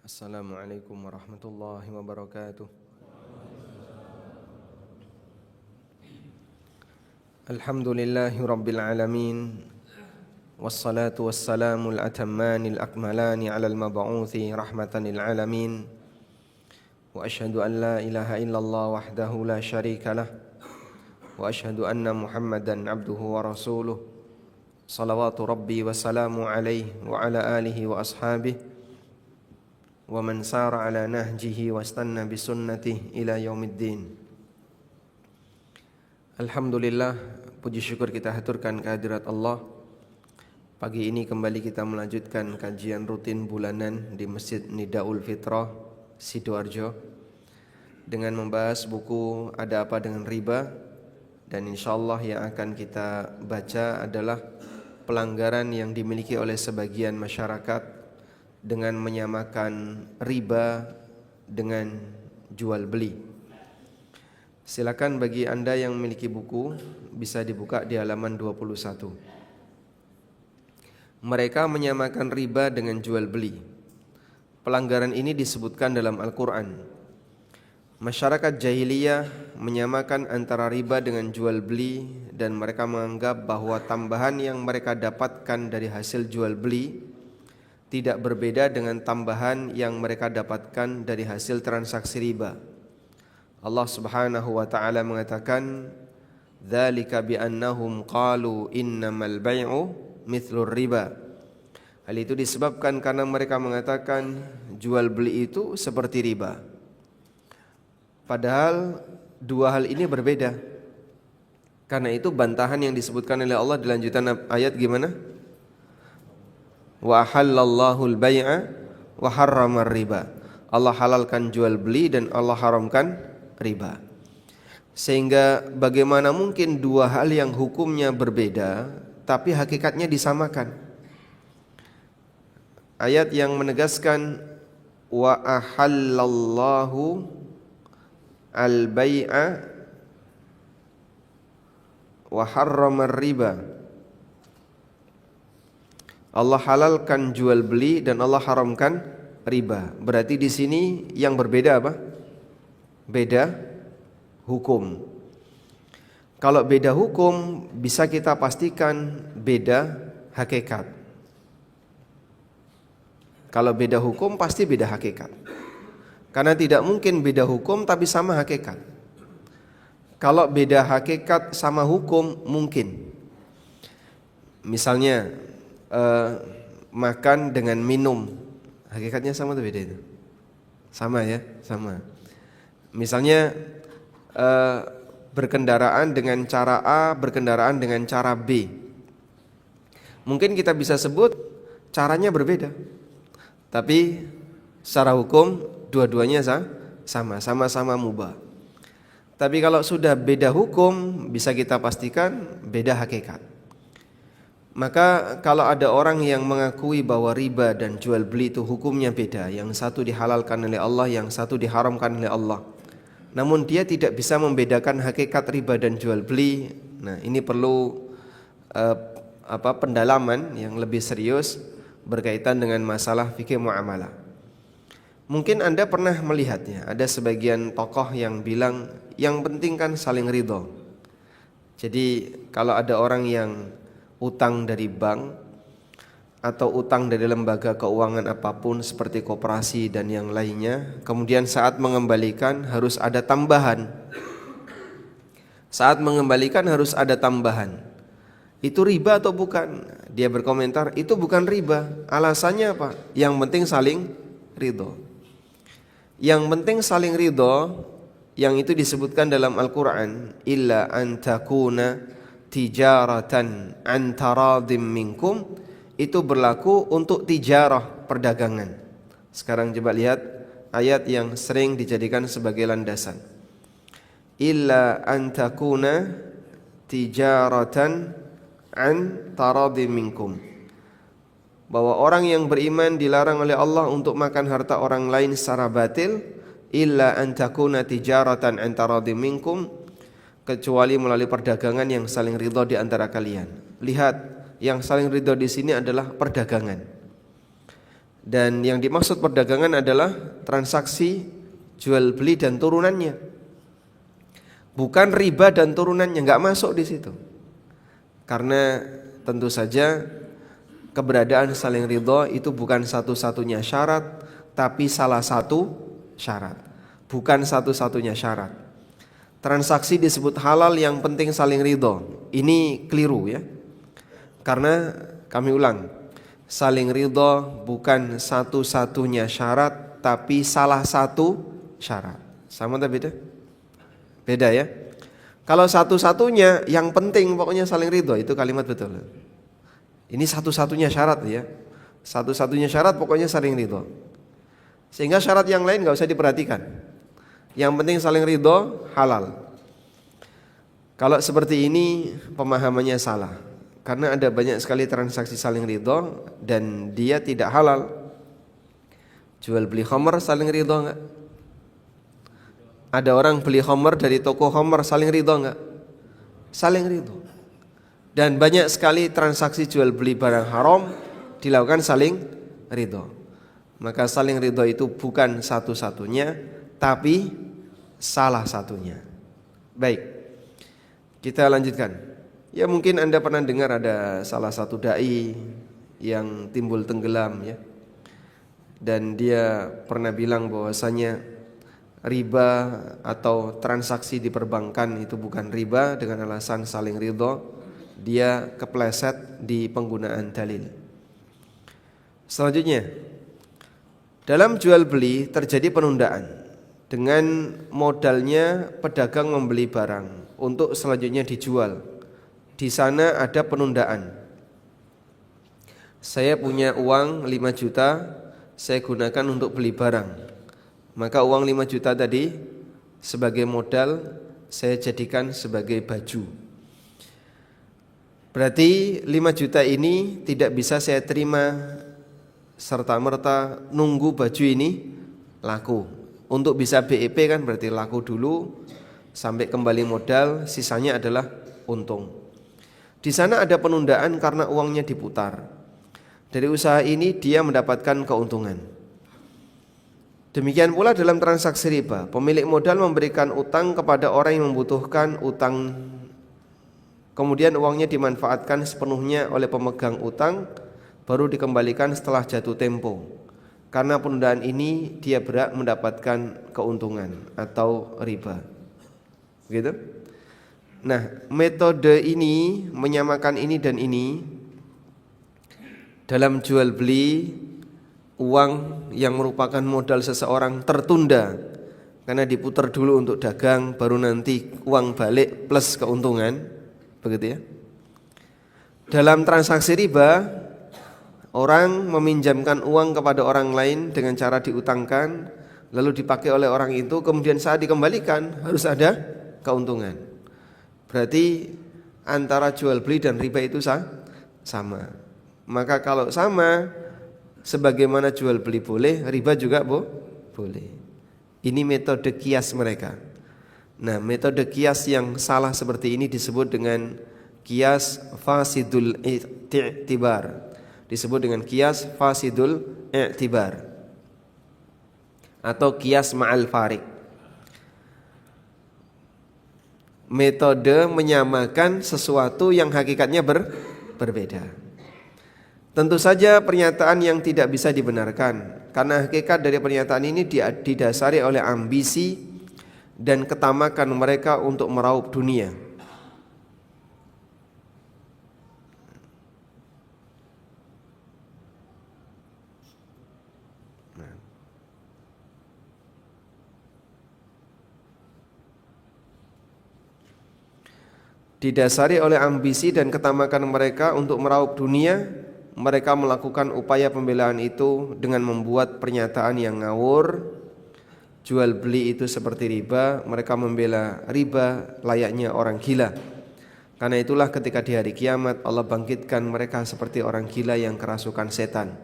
Assalamualaikum warahmatullahi wabarakatuh. Alhamdulillahi rabbil alamin. Wassalatu wassalamul atammanil akmalani ala al-mab'uthi rahmatan lil alamin. Wa ashhadu an la ilaha illallah wahdahu la syarika lah. Wa ashhadu anna Muhammadan abduhu wa rasuluh. Salawatu rabbi wa salamu alaihi wa ala alihi wa ashabihi wa man sara ala nahjihi wastanna bisunnatihi ila yaumiddin. Alhamdulillah, puji syukur kita haturkan kehadirat Allah. Pagi ini kembali kita melanjutkan kajian rutin bulanan di Masjid Nidaul Fitrah Sidoarjo dengan membahas buku Ada Apa Dengan Riba, dan insyaallah yang akan kita baca adalah pelanggaran yang dimiliki oleh sebagian masyarakat dengan menyamakan riba dengan jual beli. Silakan bagi Anda yang memiliki buku bisa dibuka di halaman 21. Mereka menyamakan riba dengan jual beli. Pelanggaran ini disebutkan dalam Al-Quran. Masyarakat jahiliyah menyamakan antara riba dengan jual beli, dan mereka menganggap bahwa tambahan yang mereka dapatkan dari hasil jual beli tidak berbeda dengan tambahan yang mereka dapatkan dari hasil transaksi riba. Allah Subhanahu wa taala mengatakan, "Dzalika bi annahum qalu innamal bai'u mithlur riba." Hal itu disebabkan karena mereka mengatakan jual beli itu seperti riba. Padahal dua hal ini berbeda. Karena itu bantahan yang disebutkan oleh Allah di lanjutan ayat gimana? Wa halallahu al-bai'a wa harrama riba. Allah halalkan jual beli dan Allah haramkan riba. Sehingga bagaimana mungkin dua hal yang hukumnya berbeda tapi hakikatnya disamakan? Ayat yang menegaskan wa ahallallahu al-bai'a wa harrama riba. Allah halalkan jual beli dan Allah haramkan riba. Berarti di sini yang berbeda apa? Beda hukum. Kalau beda hukum bisa kita pastikan beda hakikat. Kalau beda hukum pasti beda hakikat. Karena tidak mungkin beda hukum tapi sama hakikat. Kalau beda hakikat sama hukum mungkin. Misalnya makan dengan minum, hakikatnya sama atau beda itu? Sama ya, sama. Misalnya berkendaraan dengan cara A, berkendaraan dengan cara B. Mungkin kita bisa sebut caranya berbeda, tapi secara hukum dua-duanya sama-sama mubah. Tapi kalau sudah beda hukum, bisa kita pastikan beda hakikat. Maka kalau ada orang yang mengakui bahwa riba dan jual beli itu hukumnya beda, yang satu dihalalkan oleh Allah, yang satu diharamkan oleh Allah, namun dia tidak bisa membedakan hakikat riba dan jual beli, nah ini perlu pendalaman yang lebih serius berkaitan dengan masalah fikih muamalah. Mungkin Anda pernah melihatnya, ada sebagian tokoh yang bilang yang penting kan saling ridho. Jadi kalau ada orang yang utang dari bank atau utang dari lembaga keuangan apapun seperti koperasi dan yang lainnya, kemudian saat mengembalikan harus ada tambahan. Saat mengembalikan harus ada tambahan. Itu riba atau bukan? Dia berkomentar, itu bukan riba. Alasannya apa? Yang penting saling ridho. Yang penting saling ridho, yang itu disebutkan dalam Al-Quran, illa an takuna tijaratan antaradim minkum, itu berlaku untuk tijarah, perdagangan. Sekarang coba lihat ayat yang sering dijadikan sebagai landasan. Illa an takuna tijaratan antaradim minkum, bahwa orang yang beriman dilarang oleh Allah untuk makan harta orang lain secara batil. Illa an takuna tijaratan antaradim minkum, kecuali melalui perdagangan yang saling ridho di antara kalian. Lihat, yang saling ridho di sini adalah perdagangan. Dan yang dimaksud perdagangan adalah transaksi jual beli dan turunannya. Bukan riba dan turunannya, nggak masuk di situ. Karena tentu saja keberadaan saling ridho itu bukan satu-satunya syarat, tapi salah satu syarat. Bukan satu-satunya syarat. Transaksi disebut halal yang penting saling ridho. Ini keliru ya. Karena kami ulang, saling ridho bukan satu-satunya syarat, tapi salah satu syarat. Sama tak beda? Beda ya. Kalau satu-satunya yang penting pokoknya saling ridho, itu kalimat betul. Ini satu-satunya syarat ya. Satu-satunya syarat pokoknya saling ridho. Sehingga syarat yang lain gak usah diperhatikan. Yang penting saling ridho, halal. Kalau seperti ini pemahamannya salah. Karena ada banyak sekali transaksi saling ridho dan dia tidak halal. Jual beli khamr saling ridho enggak? Ada orang beli khamr dari toko khamr saling ridho enggak? Saling ridho. Dan banyak sekali transaksi jual beli barang haram dilakukan saling ridho. Maka saling ridho itu bukan satu-satunya, tapi salah satunya. Baik, kita lanjutkan. Ya mungkin Anda pernah dengar ada salah satu dai yang timbul tenggelam ya. Dan dia pernah bilang bahwasanya riba atau transaksi di perbankan itu bukan riba dengan alasan saling ridho. Dia kepleset di penggunaan dalil. Selanjutnya, dalam jual beli terjadi penundaan dengan modalnya pedagang membeli barang untuk selanjutnya dijual. Di sana ada penundaan. Saya punya uang 5 juta, saya gunakan untuk beli barang. Maka uang 5 juta tadi sebagai modal saya jadikan sebagai baju. Berarti 5 juta ini tidak bisa saya terima serta-merta nunggu baju ini laku. Untuk bisa BEP kan berarti laku dulu sampai kembali modal, sisanya adalah untung. Di sana ada penundaan karena uangnya diputar. Dari usaha ini dia mendapatkan keuntungan. Demikian pula dalam transaksi riba, pemilik modal memberikan utang kepada orang yang membutuhkan utang. Kemudian uangnya dimanfaatkan sepenuhnya oleh pemegang utang, baru dikembalikan setelah jatuh tempo. Karena penundaan ini dia berhak mendapatkan keuntungan atau riba. Begitu? Nah, metode ini menyamakan ini dan ini dalam jual beli uang yang merupakan modal seseorang tertunda karena diputar dulu untuk dagang, baru nanti uang balik plus keuntungan. Begitu ya. Dalam transaksi riba, orang meminjamkan uang kepada orang lain dengan cara diutangkan, lalu dipakai oleh orang itu, kemudian saat dikembalikan harus ada keuntungan. Berarti antara jual beli dan riba itu sama. Maka kalau sama, sebagaimana jual beli boleh, riba juga boleh. Ini metode kias mereka. Nah, metode kias yang salah seperti ini disebut dengan kias fasidul i'tibar. Disebut dengan kias fasidul i'tibar atau kias ma'al farik. Metode menyamakan sesuatu yang hakikatnya berbeda. Tentu saja pernyataan yang tidak bisa dibenarkan, karena hakikat dari pernyataan ini didasari oleh ambisi dan ketamakan mereka untuk meraup dunia. Didasari oleh ambisi dan ketamakan mereka untuk meraup dunia, mereka melakukan upaya pembelaan itu dengan membuat pernyataan yang ngawur. Jual beli itu seperti riba, mereka membela riba layaknya orang gila. Karena itulah ketika di hari kiamat Allah bangkitkan mereka seperti orang gila yang kerasukan setan.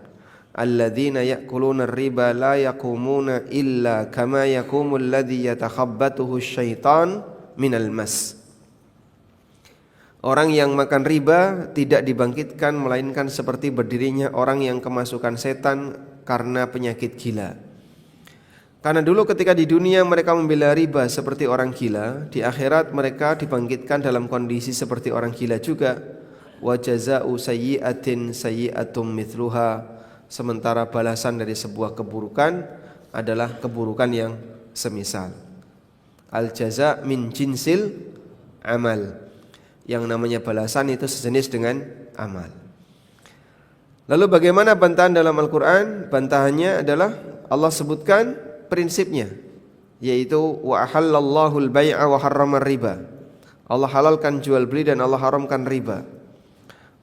Alladzina ya'kuluna riba la yaqumuna illa kama yaqumul ladzi yatakhabbathu syaitan minal mas. Orang yang makan riba tidak dibangkitkan melainkan seperti berdirinya orang yang kemasukan setan karena penyakit gila. Karena dulu ketika di dunia mereka membela riba seperti orang gila, di akhirat mereka dibangkitkan dalam kondisi seperti orang gila juga. Wa jazaa'u sayyi'atin sayyi'atum mithluha. Sementara balasan dari sebuah keburukan adalah keburukan yang semisal. Al jaza' min jinsil amal. Yang namanya balasan itu sejenis dengan amal. Lalu bagaimana bantahan dalam Al-Quran? Bantahannya adalah Allah sebutkan prinsipnya, yaitu wa ahallallahu al-bai'a wa harramar riba. Allah halalkan jual beli dan Allah haramkan riba.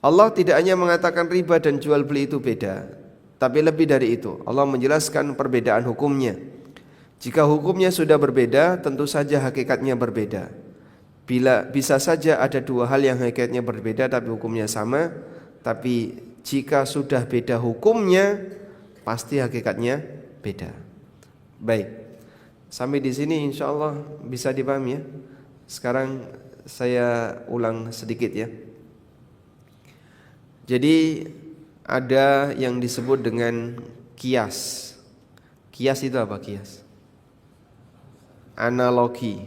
Allah tidak hanya mengatakan riba dan jual beli itu beda, tapi lebih dari itu. Allah menjelaskan perbedaan hukumnya. Jika hukumnya sudah berbeda, tentu saja hakikatnya berbeda. Bisa saja ada dua hal yang hakikatnya berbeda tapi hukumnya sama, tapi jika sudah beda hukumnya, pasti hakikatnya beda. Baik, sampai di sini insya Allah bisa dipahami ya. Sekarang saya ulang sedikit ya. Jadi ada yang disebut dengan kias. Kias itu apa kias? Analogi.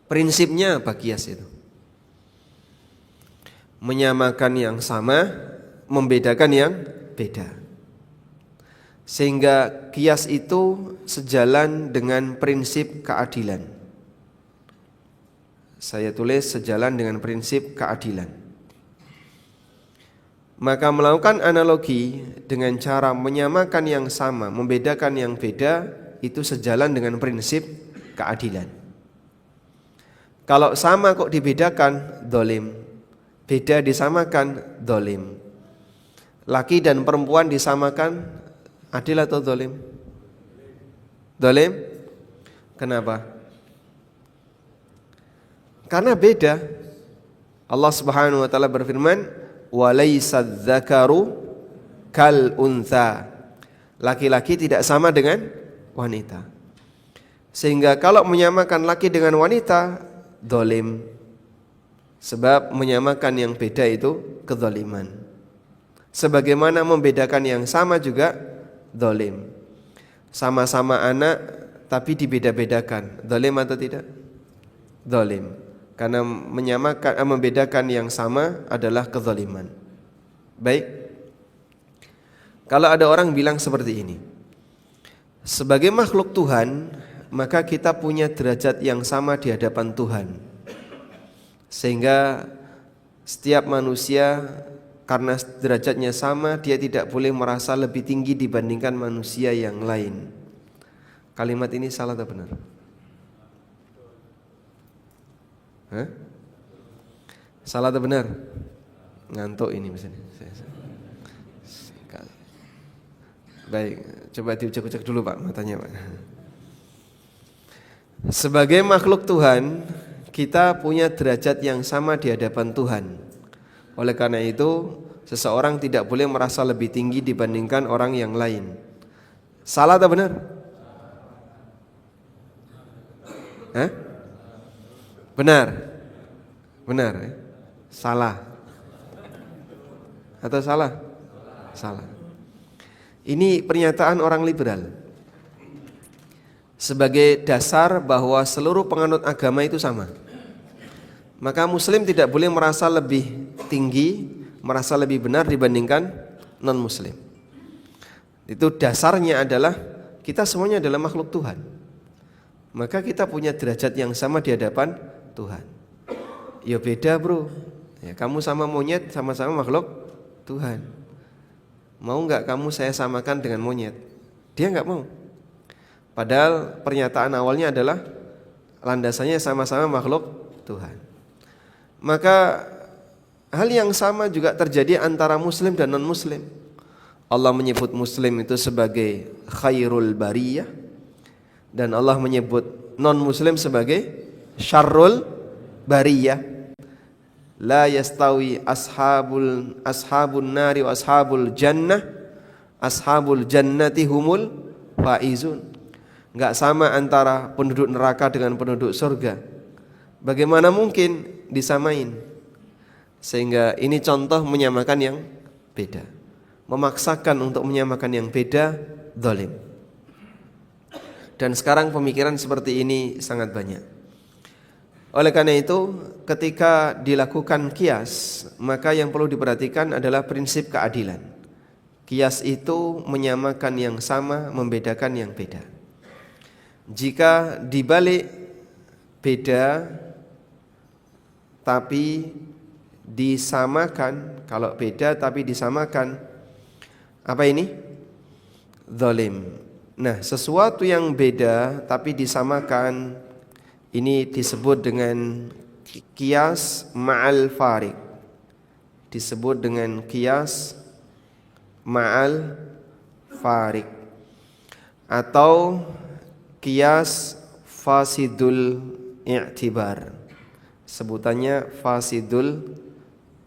Prinsipnya apa kias itu? Menyamakan yang sama, membedakan yang beda. Sehingga kias itu sejalan dengan prinsip keadilan. Saya tulis sejalan dengan prinsip keadilan. Maka melakukan analogi dengan cara menyamakan yang sama, membedakan yang beda, itu sejalan dengan prinsip keadilan. Kalau sama kok dibedakan, dolim. Beda disamakan, dolim. Laki dan perempuan disamakan, adil atau dolim? Dolim? Kenapa? Karena beda. Allah Subhanahu wa taala berfirman, "Wa laysal dzakaru kal untha." Laki-laki tidak sama dengan wanita. Sehingga kalau menyamakan laki dengan wanita, dolim. Sebab menyamakan yang beda itu kezaliman. Sebagaimana membedakan yang sama juga dolim. Sama-sama anak tapi dibeda-bedakan, dolim atau tidak? Dolim. Karena menyamakan, membedakan yang sama adalah kezaliman. Baik. Kalau ada orang bilang seperti ini, sebagai makhluk Tuhan, maka kita punya derajat yang sama di hadapan Tuhan. Sehingga setiap manusia karena derajatnya sama, dia tidak boleh merasa lebih tinggi dibandingkan manusia yang lain. Kalimat ini salah atau benar? Hah? Salah atau benar? Ngantuk ini misalnya. Baik, coba diucek-ucek dulu Pak matanya Pak. Sebagai makhluk Tuhan, kita punya derajat yang sama di hadapan Tuhan. Oleh karena itu, seseorang tidak boleh merasa lebih tinggi dibandingkan orang yang lain. Salah atau benar? Hah? Benar? Benar ya? Salah? Atau salah? Salah. Ini pernyataan orang liberal. Sebagai dasar bahwa seluruh penganut agama itu sama. Maka muslim tidak boleh merasa lebih tinggi, merasa lebih benar dibandingkan non-muslim. Itu dasarnya adalah kita semuanya adalah makhluk Tuhan. Maka kita punya derajat yang sama di hadapan Tuhan. Ya beda bro, ya, kamu sama monyet sama-sama makhluk Tuhan. Mau gak kamu saya samakan dengan monyet? Dia gak mau. Padahal pernyataan awalnya adalah landasannya sama-sama makhluk Tuhan. Maka hal yang sama juga terjadi antara muslim dan non-muslim. Allah menyebut muslim itu sebagai khairul bariyah, dan Allah menyebut non-muslim sebagai syarrul bariyah. La yastawi ashabun nari wa ashabul jannah, ashabul jannati humul faizun. Enggak sama antara penduduk neraka dengan penduduk surga. Bagaimana mungkin disamain? Sehingga ini contoh menyamakan yang beda. memaksakan untuk menyamakan yang beda, zalim. Dan sekarang pemikiran seperti ini sangat banyak. Oleh karena itu, ketika dilakukan qiyas, maka yang perlu diperhatikan adalah prinsip keadilan. Qiyas itu menyamakan yang sama, membedakan yang beda. Jika dibalik beda tapi disamakan, kalau beda tapi disamakan, apa ini? Zalim. Nah, sesuatu yang beda tapi disamakan, ini disebut dengan qiyas ma'al farik. Disebut dengan qiyas ma'al farik atau qiyas fasidul i'tibar. Sebutannya fasidul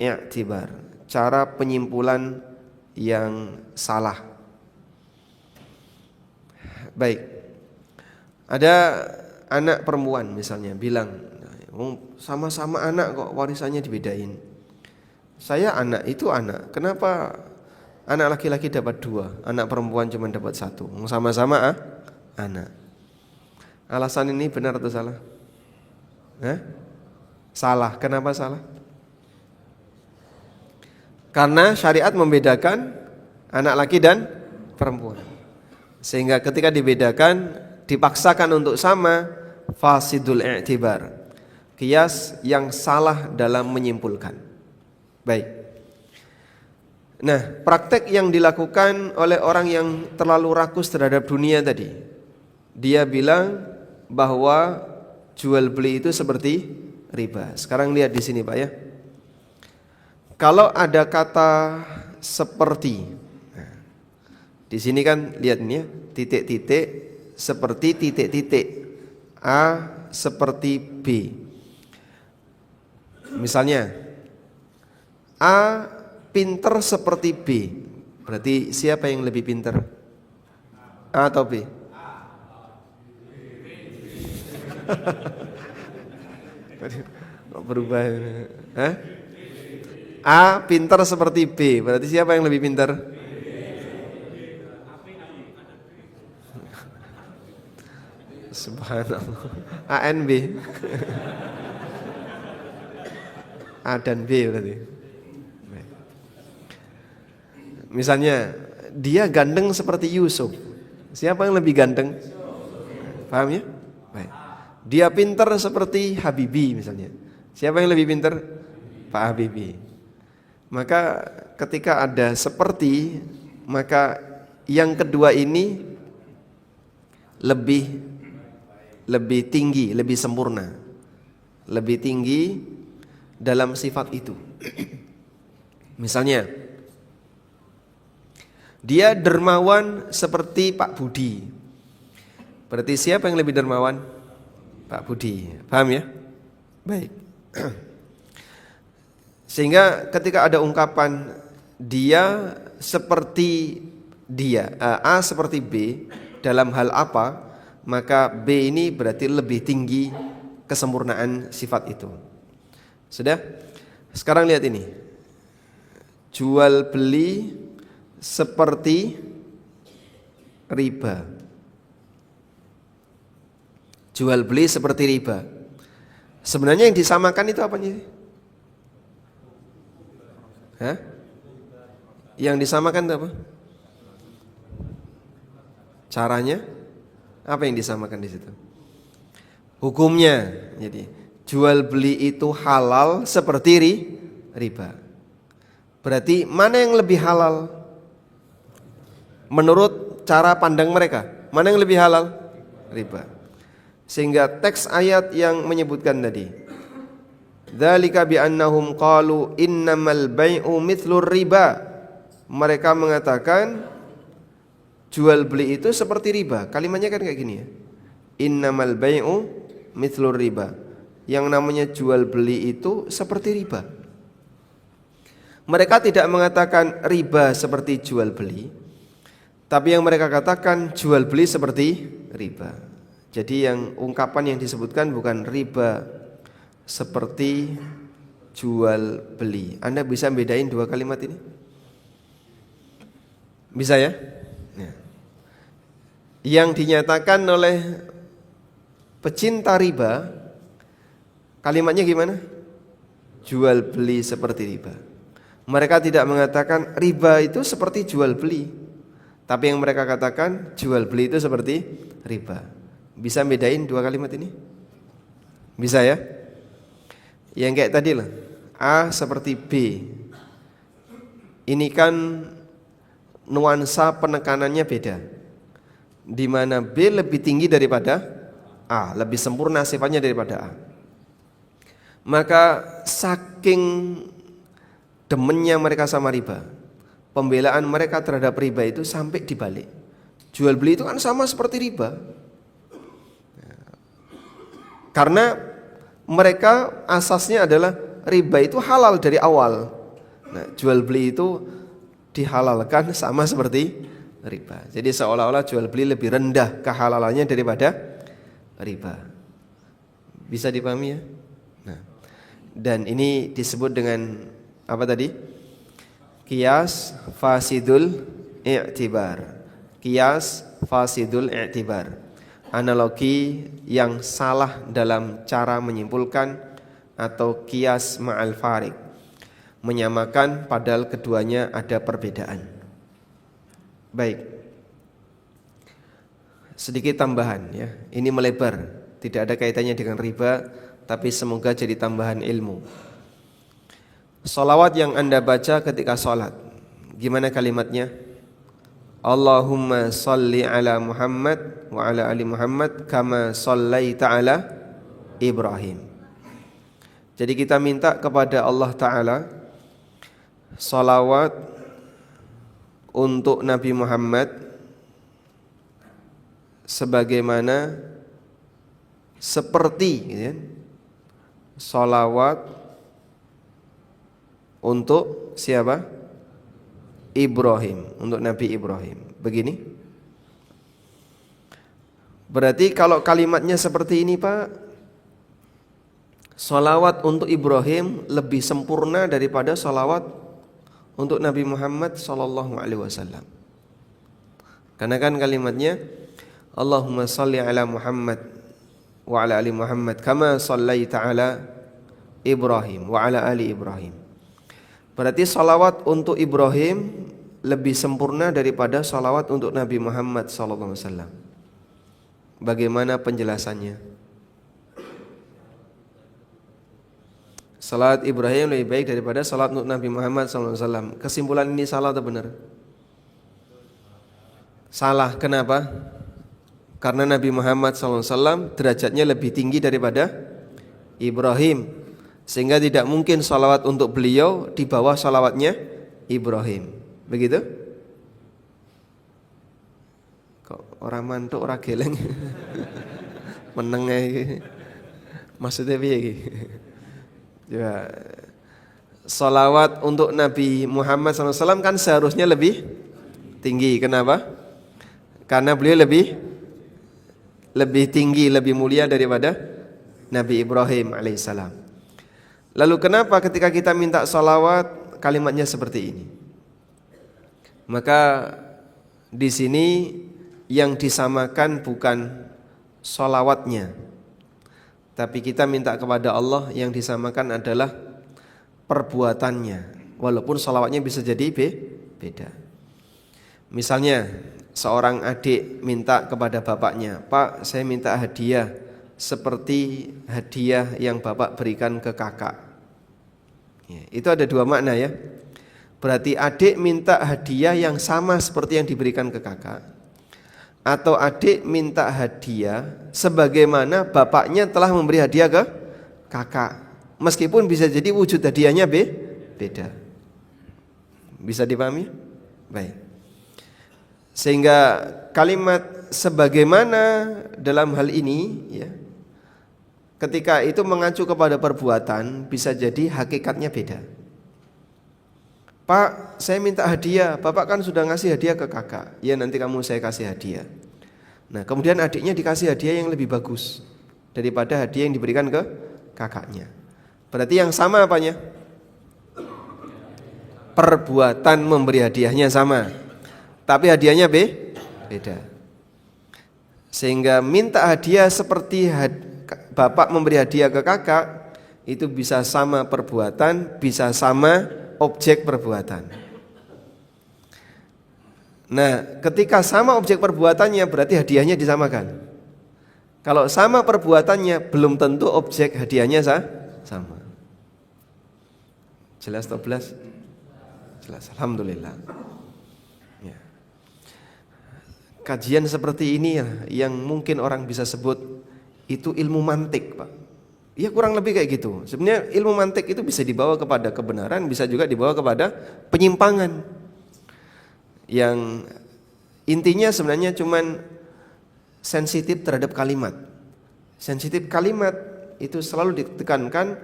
i'tibar, cara penyimpulan yang salah. Baik, ada anak perempuan misalnya bilang, sama-sama anak kok warisannya dibedain. Saya anak, itu anak, kenapa anak laki-laki dapat 2, anak perempuan cuma dapat 1? Sama-sama anak. Alasan ini benar atau salah? Salah. Kenapa salah? Karena syariat membedakan anak laki dan perempuan, sehingga ketika dibedakan dipaksakan untuk sama, fasidul i'tibar, qiyas yang salah dalam menyimpulkan. Baik. Nah, praktek yang dilakukan oleh orang yang terlalu rakus terhadap dunia tadi, dia bilang bahwa jual beli itu seperti riba. Sekarang lihat di sini Pak ya. Kalau ada kata seperti, nah, di sini kan lihat ini ya, titik-titik seperti titik-titik, A seperti B. Misalnya A pinter seperti B, berarti siapa yang lebih pinter? A atau B? Berubah. A pinter seperti B, berarti siapa yang lebih pinter? Subhanallah. A N B. A dan B berarti. Misalnya dia ganteng seperti Yusuf, siapa yang lebih ganteng? Paham ya? Baik. Dia pinter seperti Habibie misalnya, siapa yang lebih pinter? Pak Habibie. Maka ketika ada seperti, maka yang kedua ini lebih tinggi, lebih sempurna, lebih tinggi dalam sifat itu. Misalnya dia dermawan seperti Pak Budi, berarti siapa yang lebih dermawan? Pak Budi. Paham ya? Baik. Sehingga ketika ada ungkapan dia seperti dia, A seperti B dalam hal apa, maka B ini berarti lebih tinggi kesempurnaan sifat itu. Sudah? Sekarang lihat ini. Jual beli seperti riba. Jual beli seperti riba. Sebenarnya yang disamakan itu apa nih? Yang disamakan itu apa? Caranya? Apa yang disamakan di situ? Hukumnya. Jadi jual beli itu halal seperti riba. Berarti mana yang lebih halal? Menurut cara pandang mereka, mana yang lebih halal? Riba. Sehingga teks ayat yang menyebutkan tadi, dzalika bi annahum qalu innamal bai'u mithlur riba. Mereka mengatakan jual beli itu seperti riba. Kalimatnya kan kayak gini ya. Innamal bai'u mithlur riba. Yang namanya jual beli itu seperti riba. Mereka tidak mengatakan riba seperti jual beli, tapi yang mereka katakan jual beli seperti riba. Jadi yang ungkapan yang disebutkan bukan riba seperti jual beli. Anda bisa bedain dua kalimat ini? Bisa ya? Ya. Yang dinyatakan oleh pecinta riba, kalimatnya gimana? Jual beli seperti riba. Mereka tidak mengatakan riba itu seperti jual beli, tapi yang mereka katakan jual beli itu seperti riba. Bisa bedain dua kalimat ini? Bisa ya? Yang kayak tadi lah, A seperti B. Ini kan nuansa penekanannya beda, di mana B lebih tinggi daripada A, lebih sempurna sifatnya daripada A. Maka saking demennya mereka sama riba, pembelaan mereka terhadap riba itu sampai dibalik. Jual beli itu kan sama seperti riba, karena mereka asasnya adalah riba itu halal dari awal. Nah, jual beli itu dihalalkan sama seperti riba. Jadi seolah-olah jual beli lebih rendah kehalalannya daripada riba. Bisa dipahami ya? Nah, dan ini disebut dengan apa tadi? Qiyas fasidul i'tibar. Qiyas fasidul i'tibar. Analogi yang salah dalam cara menyimpulkan, atau qiyas ma'al farik, menyamakan padahal keduanya ada perbedaan. Baik, sedikit tambahan ya, ini melebar, tidak ada kaitannya dengan riba, tapi semoga jadi tambahan ilmu. Sholawat yang Anda baca ketika sholat, gimana kalimatnya? Allahumma salli ala Muhammad wa ala ali Muhammad kama sallaita ala Ibrahim. Jadi kita minta kepada Allah Ta'ala salawat untuk Nabi Muhammad sebagaimana seperti ya, salawat untuk siapa? Ibrahim, untuk Nabi Ibrahim. Begini. Berarti kalau kalimatnya seperti ini Pak, salawat untuk Ibrahim lebih sempurna daripada salawat untuk Nabi Muhammad SAW. Karena kan kalimatnya Allahumma salli ala Muhammad wa ala ali Muhammad kama sallaita ala Ibrahim wa ala ali Ibrahim. Berarti salawat untuk Ibrahim lebih sempurna daripada salawat untuk Nabi Muhammad SAW. Bagaimana penjelasannya? Salat Ibrahim lebih baik daripada salat untuk Nabi Muhammad SAW. Kesimpulan ini salah atau benar? Salah. Kenapa? Karena Nabi Muhammad SAW derajatnya lebih tinggi daripada Ibrahim, sehingga tidak mungkin salawat untuk beliau di bawah salawatnya Ibrahim. Begitu? Kok orang mantuk, orang geleng meneng ae. Maksudnya piye iki? Ya, salawat untuk Nabi Muhammad SAW kan seharusnya lebih tinggi. Kenapa? Karena beliau lebih tinggi, lebih mulia daripada Nabi Ibrahim alaihissalam. Lalu kenapa ketika kita minta salawat kalimatnya seperti ini? Maka di sini yang disamakan bukan salawatnya, tapi kita minta kepada Allah yang disamakan adalah perbuatannya. Walaupun salawatnya bisa jadi beda. Misalnya seorang adik minta kepada bapaknya, Pak, saya minta hadiah seperti hadiah yang bapak berikan ke kakak. Ya, itu ada dua makna ya. Berarti adik minta hadiah yang sama seperti yang diberikan ke kakak, atau adik minta hadiah sebagaimana bapaknya telah memberi hadiah ke kakak. Meskipun bisa jadi wujud hadiahnya beda. Bisa dipahami? Baik. Sehingga kalimat sebagaimana dalam hal ini ya, ketika itu mengacu kepada perbuatan, bisa jadi hakikatnya beda. Pak, saya minta hadiah, bapak kan sudah ngasih hadiah ke kakak. Ya, nanti kamu saya kasih hadiah. Nah, kemudian adiknya dikasih hadiah yang lebih bagus daripada hadiah yang diberikan ke kakaknya. Berarti yang sama apanya? Perbuatan memberi hadiahnya sama, tapi hadiahnya beda. Sehingga minta hadiah seperti bapak memberi hadiah ke kakak, itu bisa sama perbuatan, bisa sama objek perbuatan. Nah, ketika sama objek perbuatannya berarti hadiahnya disamakan. Kalau sama perbuatannya belum tentu objek hadiahnya sama. Jelas atau belas? Jelas, alhamdulillah. Ya. Kajian seperti ini ya, yang mungkin orang bisa sebut itu ilmu mantik, Pak. Ya kurang lebih kayak gitu. Sebenarnya ilmu mantik itu bisa dibawa kepada kebenaran, bisa juga dibawa kepada penyimpangan. Yang intinya sebenarnya cuman sensitif terhadap kalimat. Sensitif kalimat itu selalu ditekankan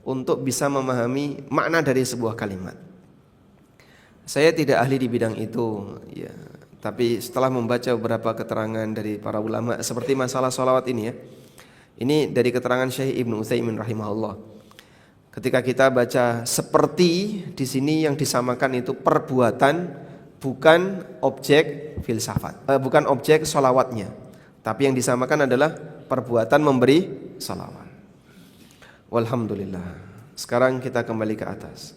untuk bisa memahami makna dari sebuah kalimat. Saya tidak ahli di bidang itu, ya. Tapi setelah membaca beberapa keterangan dari para ulama seperti masalah sholawat ini ya. Ini dari keterangan Syekh Ibnu Utsaimin rahimahullah. Ketika kita baca seperti di sini yang disamakan itu perbuatan, bukan objek filsafat, bukan objek sholawatnya. Tapi yang disamakan adalah perbuatan memberi sholawat. Walhamdulillah. Sekarang kita kembali ke atas.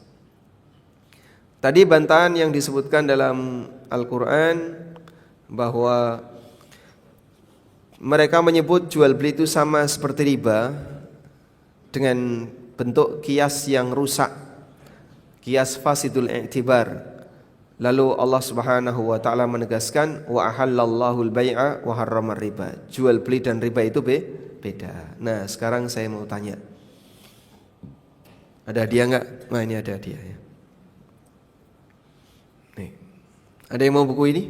Tadi bantahan yang disebutkan dalam Al-Quran bahwa mereka menyebut jual beli itu sama seperti riba dengan bentuk kias yang rusak, kias fasidul i'tibar. Lalu Allah Subhanahu wa taala menegaskan wa ahallallahu al-bai'a wa harramar riba. Jual beli dan riba itu beda. Nah, sekarang saya mau tanya. Ada hadiah enggak? Nah, ini ada hadiah ya. Nih. Ada yang mau buku ini?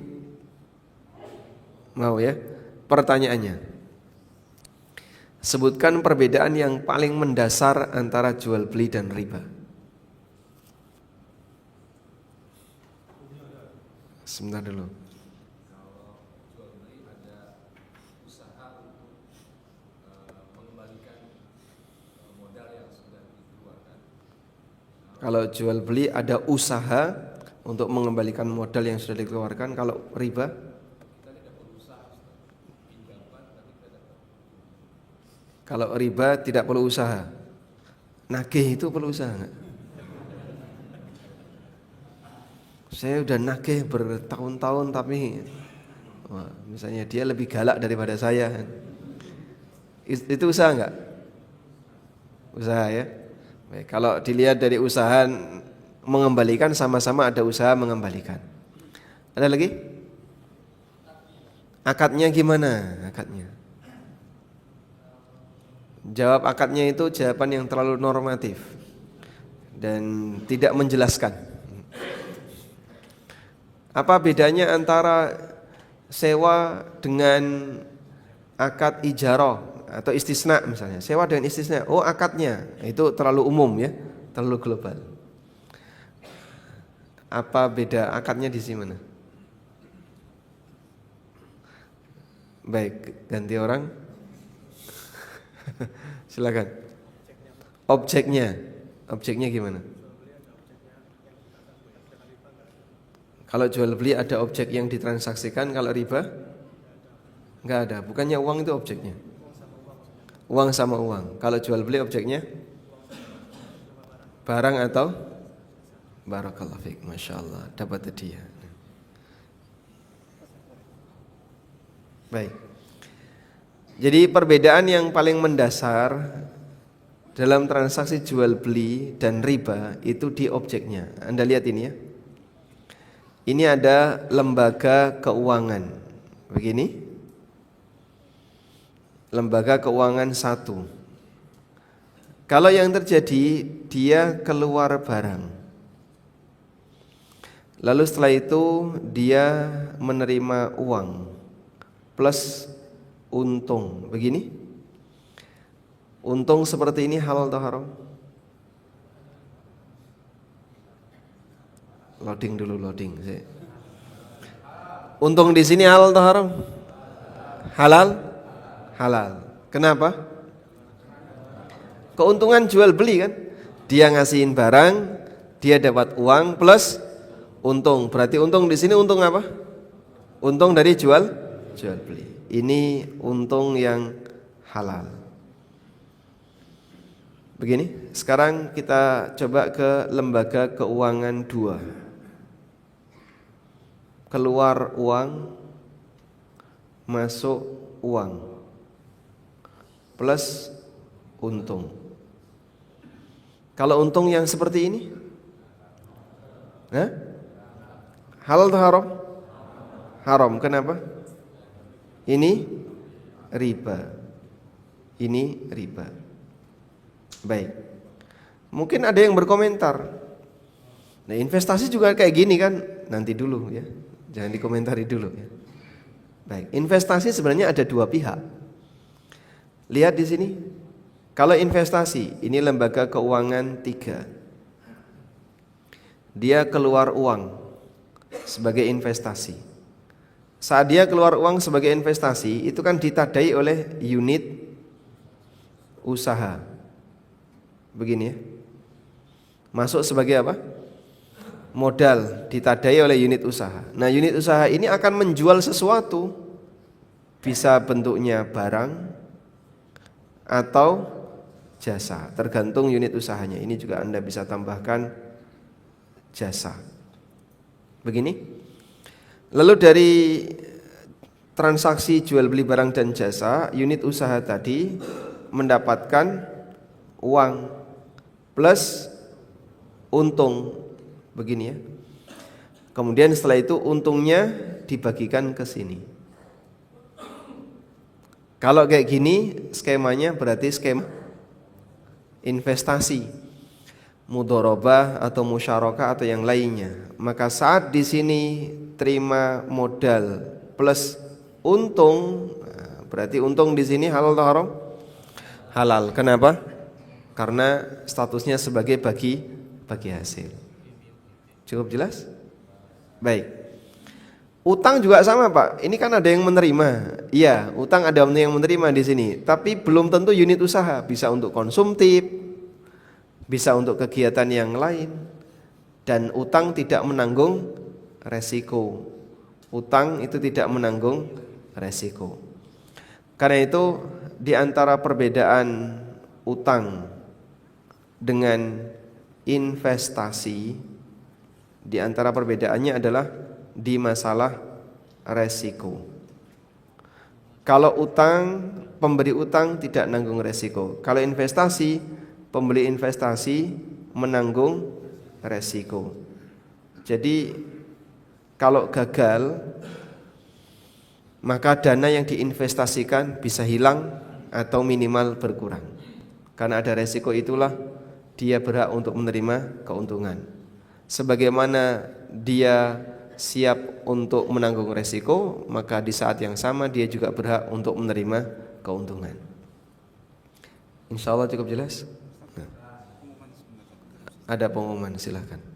Mau ya? Pertanyaannya, sebutkan perbedaan yang paling mendasar antara jual beli dan riba. Sebentar dulu. Kalau jual beli ada usaha untuk mengembalikan modal yang sudah dikeluarkan. Kalau jual beli ada usaha untuk mengembalikan modal yang sudah dikeluarkan. Kalau riba? Kalau riba tidak perlu usaha. Nagih itu perlu usaha enggak? Saya udah nagih bertahun-tahun tapi misalnya dia lebih galak daripada saya. Itu usaha enggak? Usaha ya. Baik, kalau dilihat dari usaha mengembalikan, sama-sama ada usaha mengembalikan. Ada lagi? Akadnya gimana? Akadnya? Jawab akadnya itu jawaban yang terlalu normatif dan tidak menjelaskan. Apa bedanya antara sewa dengan akad ijarah atau istisna misalnya? Sewa dengan istisna. Oh, akadnya itu terlalu umum ya, terlalu global. Apa beda akadnya di sini mana? Baik, ganti orang. Silakan. Objeknya gimana? Kalau jual beli ada objek yang ditransaksikan, kalau riba enggak ada. Bukannya uang itu objeknya? Uang sama uang. Kalau jual beli objeknya barang atau barakallahu fiik, masyaallah, dapat hadiah. Baik. Jadi perbedaan yang paling mendasar dalam transaksi jual beli dan riba itu di objeknya. Anda lihat ini ya. Ini ada lembaga keuangan. Begini. Lembaga keuangan satu. Kalau yang terjadi dia keluar barang. Lalu setelah itu dia menerima uang plus untung, begini. Untung seperti ini halal atau haram? Loading dulu, loading. Untung di sini halal atau haram? Halal? Halal. Kenapa? Keuntungan jual beli kan? Dia ngasihin barang, dia dapat uang plus untung. Berarti untung di sini untung apa? Untung dari jual beli. Ini untung yang halal. Begini, sekarang kita coba ke lembaga keuangan 2. Keluar uang, masuk uang, plus untung. Kalau untung yang seperti ini, halal atau haram? Haram, kenapa? Ini riba. Ini riba. Baik. Mungkin ada yang berkomentar. Nah, investasi juga kayak gini kan? Nanti dulu ya. Jangan dikomentari dulu ya. Baik, investasi sebenarnya ada dua pihak. Lihat di sini. Kalau investasi, ini lembaga keuangan 3. Dia keluar uang sebagai investasi. Saat dia keluar uang sebagai investasi, itu kan ditadai oleh unit usaha. Begini ya. Masuk sebagai apa? Modal, ditadai oleh unit usaha. Nah, unit usaha ini akan menjual sesuatu. Bisa bentuknya barang atau jasa, tergantung unit usahanya. Ini juga Anda bisa tambahkan jasa. Begini. Lalu dari transaksi jual beli barang dan jasa, unit usaha tadi mendapatkan uang plus untung, begini ya. Kemudian setelah itu untungnya dibagikan ke sini. Kalau kayak gini skemanya berarti skema investasi, mudharabah atau musyarakah atau yang lainnya. Maka saat di sini terima modal plus untung, berarti untung di sini halal atau haram? Halal. Kenapa? Karena statusnya sebagai bagi hasil. Cukup jelas? Baik. Utang juga sama, Pak. Ini kan ada yang menerima. Iya, utang ada yang menerima di sini. Tapi belum tentu unit usaha. Bisa untuk konsumtif, bisa untuk kegiatan yang lain. Dan utang tidak menanggung resiko. Utang itu tidak menanggung resiko. Karena itu di antara perbedaan utang dengan investasi, di antara perbedaannya adalah di masalah resiko. Kalau utang, pemberi utang tidak nanggung resiko. Kalau investasi, pembeli investasi menanggung resiko. Jadi kalau gagal, maka dana yang diinvestasikan bisa hilang atau minimal berkurang. Karena ada resiko itulah dia berhak untuk menerima keuntungan. Sebagaimana dia siap untuk menanggung resiko, maka di saat yang sama dia juga berhak untuk menerima keuntungan. Insya Allah cukup jelas? Nah. Ada pengumuman, silakan.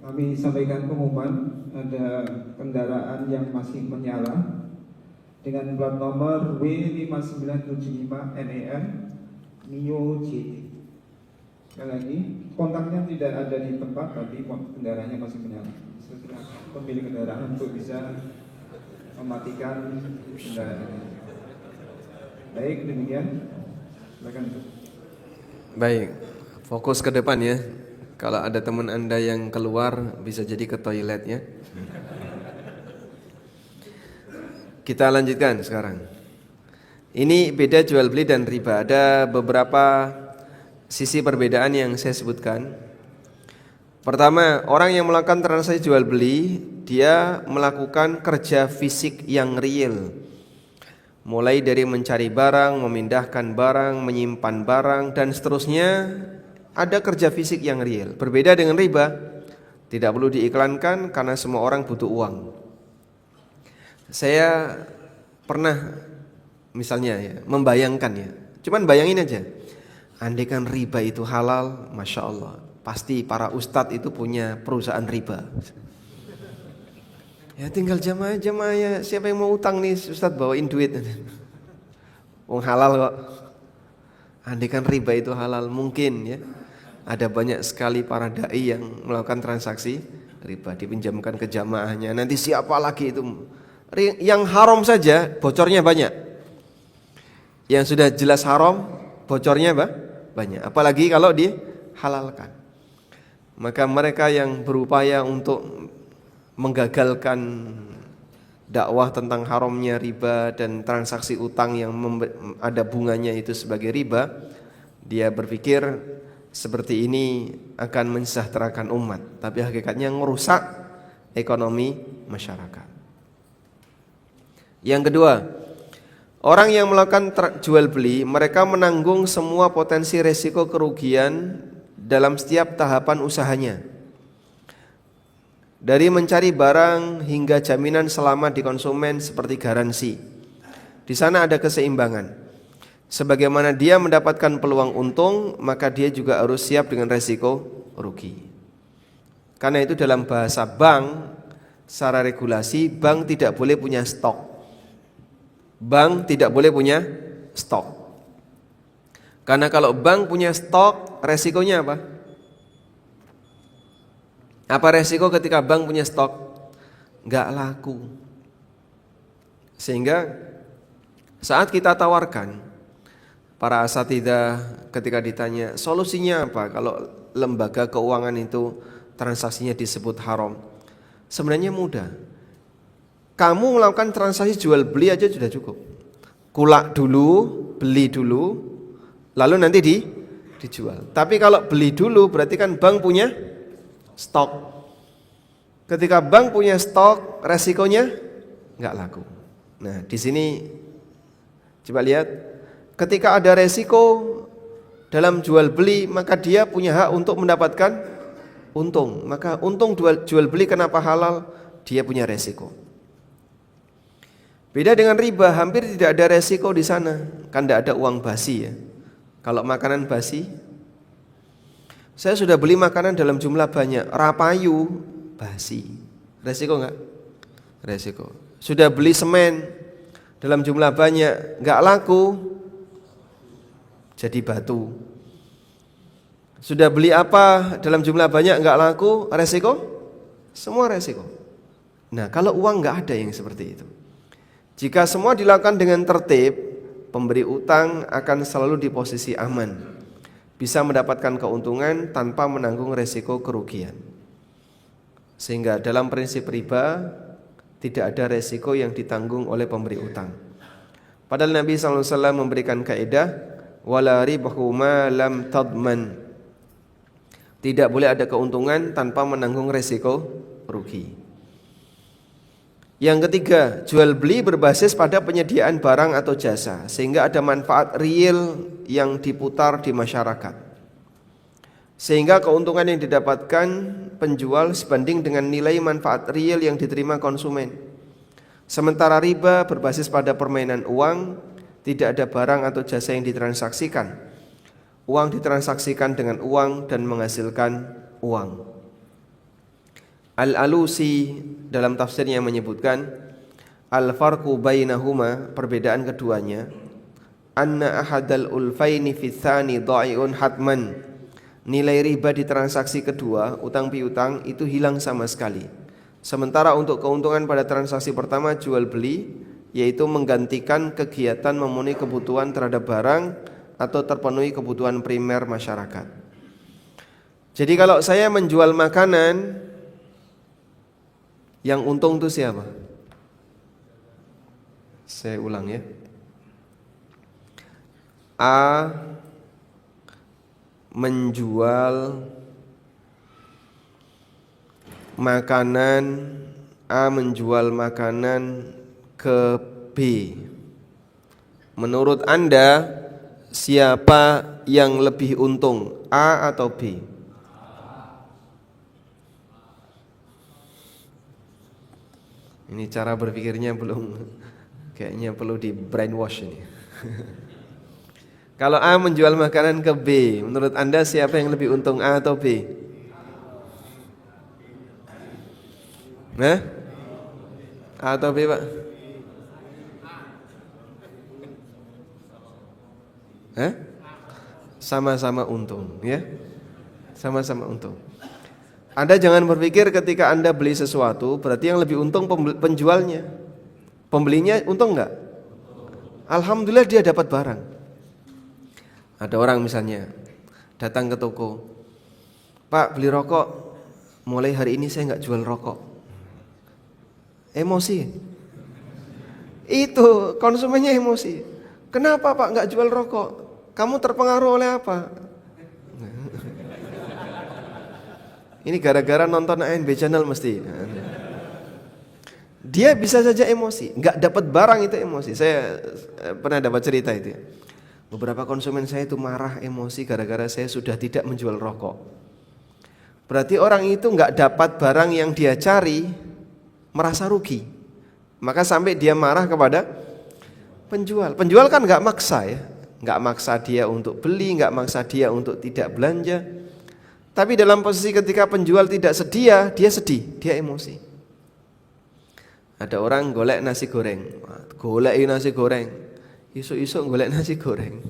Kami sampaikan pengumuman, ada kendaraan yang masih menyala dengan plat nomor W5975NEN Mio GT. Sekali lagi, kontaknya tidak ada di tempat, tapi kendaraannya masih menyala. Setelah pemilik kendaraan untuk bisa mematikan kendaraan. Baik, demikian. Silakan. Baik, fokus ke depan ya. Kalau ada teman Anda yang keluar, bisa jadi ke toilet ya. Kita lanjutkan sekarang. Ini beda jual beli dan riba. Ada beberapa sisi perbedaan yang saya sebutkan. Pertama, orang yang melakukan transaksi jual beli, dia melakukan kerja fisik yang real. Mulai dari mencari barang, memindahkan barang, menyimpan barang, dan seterusnya. Ada kerja fisik yang real. Berbeda dengan riba, tidak perlu diiklankan karena semua orang butuh uang. Saya pernah misalnya ya, membayangkan ya, cuman bayangin aja, andai kan riba itu halal, Masya Allah, pasti para ustadz itu punya perusahaan riba. Ya tinggal jamaah ya, siapa yang mau utang nih ustadz, bawain duit. Wong halal kok. Andai kan riba itu halal, mungkin ya Ada banyak sekali para dai yang melakukan transaksi riba, dipinjamkan ke jamaahnya. Nanti siapa lagi itu? Yang haram saja bocornya banyak. Yang sudah jelas haram bocornya banyak. Apalagi kalau dihalalkan. Maka mereka yang berupaya untuk menggagalkan dakwah tentang haramnya riba dan transaksi utang yang ada bunganya itu sebagai riba, dia berpikir seperti ini akan mensejahterakan umat, tapi hakikatnya merusak ekonomi masyarakat. Yang kedua, orang yang melakukan jual beli, mereka menanggung semua potensi resiko kerugian dalam setiap tahapan usahanya. Dari mencari barang hingga jaminan selamat di konsumen seperti garansi. Di sana ada keseimbangan. Sebagaimana dia mendapatkan peluang untung, maka dia juga harus siap dengan resiko rugi. Karena itu dalam bahasa bank, secara regulasi bank tidak boleh punya stok. Bank tidak boleh punya stok. Karena kalau bank punya stok, resikonya apa? Apa resiko ketika bank punya stok? Nggak laku. Sehingga saat kita tawarkan, para asatidzah ketika ditanya solusinya apa kalau lembaga keuangan itu transaksinya disebut haram, sebenarnya mudah. Kamu melakukan transaksi jual beli aja sudah cukup. Kulak dulu, beli dulu, lalu nanti dijual. Tapi kalau beli dulu berarti kan bank punya stok. Ketika bank punya stok, resikonya nggak laku. Nah, di sini coba lihat. Ketika ada resiko dalam jual beli, maka dia punya hak untuk mendapatkan untung. Maka untung jual beli kenapa halal? Dia punya resiko. Beda dengan riba, hampir tidak ada resiko di sana. Kan tidak ada uang basi ya. Kalau makanan basi, saya sudah beli makanan dalam jumlah banyak, rapayu, basi. Resiko enggak? Resiko. Sudah beli semen dalam jumlah banyak, enggak laku, jadi batu. Sudah beli apa dalam jumlah banyak enggak laku, resiko? Semua resiko. Nah, kalau uang enggak ada yang seperti itu. Jika semua dilakukan dengan tertib, pemberi utang akan selalu di posisi aman, bisa mendapatkan keuntungan tanpa menanggung resiko kerugian. Sehingga dalam prinsip riba tidak ada resiko yang ditanggung oleh pemberi utang. Padahal Nabi SAW memberikan kaidah wala ribahu ma lam tadman. Tidak boleh ada keuntungan tanpa menanggung resiko rugi. Yang ketiga, jual beli berbasis pada penyediaan barang atau jasa, sehingga ada manfaat real yang diputar di masyarakat. Sehingga keuntungan yang didapatkan penjual sebanding dengan nilai manfaat real yang diterima konsumen. Sementara riba berbasis pada permainan uang, tidak ada barang atau jasa yang ditransaksikan. Uang ditransaksikan dengan uang dan menghasilkan uang. Al-Alusi dalam tafsirnya menyebutkan al-farqu bainahuma, perbedaan keduanya, anna ahadal ulfaini fi tsani dha'iun hatman. Nilai riba di transaksi kedua, utang piutang, itu hilang sama sekali. Sementara untuk keuntungan pada transaksi pertama jual beli, yaitu menggantikan kegiatan memenuhi kebutuhan terhadap barang atau terpenuhi kebutuhan primer masyarakat. Jadi kalau saya menjual makanan, yang untung itu siapa? Saya ulang ya. A menjual makanan, ke B. Menurut Anda siapa yang lebih untung, A atau B? Ini cara berpikirnya belum, kayaknya perlu di brainwash ini. Kalau A menjual makanan ke B, menurut Anda siapa yang lebih untung, A atau B? Nah? A atau B, Pak? Sama-sama untung, ya. Sama-sama untung. Anda jangan berpikir ketika Anda beli sesuatu berarti yang lebih untung penjualnya. Pembelinya untung enggak? Alhamdulillah dia dapat barang. Ada orang misalnya datang ke toko, Pak beli rokok, mulai hari ini saya enggak jual rokok. Emosi. Itu konsumennya emosi. Kenapa Pak enggak jual rokok? Kamu terpengaruh oleh apa? Ini gara-gara nonton ANB Channel mesti. Dia bisa saja emosi, nggak dapat barang itu emosi. Saya pernah dapat cerita itu. Beberapa konsumen saya itu marah emosi gara-gara saya sudah tidak menjual rokok. Berarti orang itu nggak dapat barang yang dia cari, merasa rugi. Maka sampai dia marah kepada penjual. Penjual kan nggak maksa ya, nggak maksa dia untuk beli, nggak maksa dia untuk tidak belanja. Tapi dalam posisi ketika penjual tidak sedia, dia sedih, dia emosi. Ada orang golek nasi goreng, golek nasi goreng, isuk-isuk golek nasi goreng,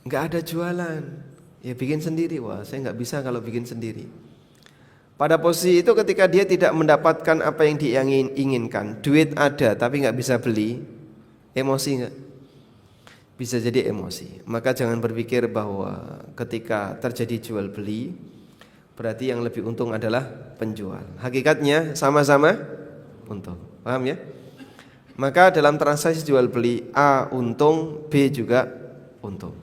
nggak ada jualan, ya bikin sendiri. Wah, saya nggak bisa kalau bikin sendiri. Pada posisi itu ketika dia tidak mendapatkan apa yang dia inginkan, duit ada tapi nggak bisa beli, emosi nggak? Bisa jadi emosi. Maka jangan berpikir bahwa ketika terjadi jual beli berarti yang lebih untung adalah penjual. Hakikatnya sama-sama untung. Paham ya? Maka dalam transaksi jual beli A untung, B juga untung.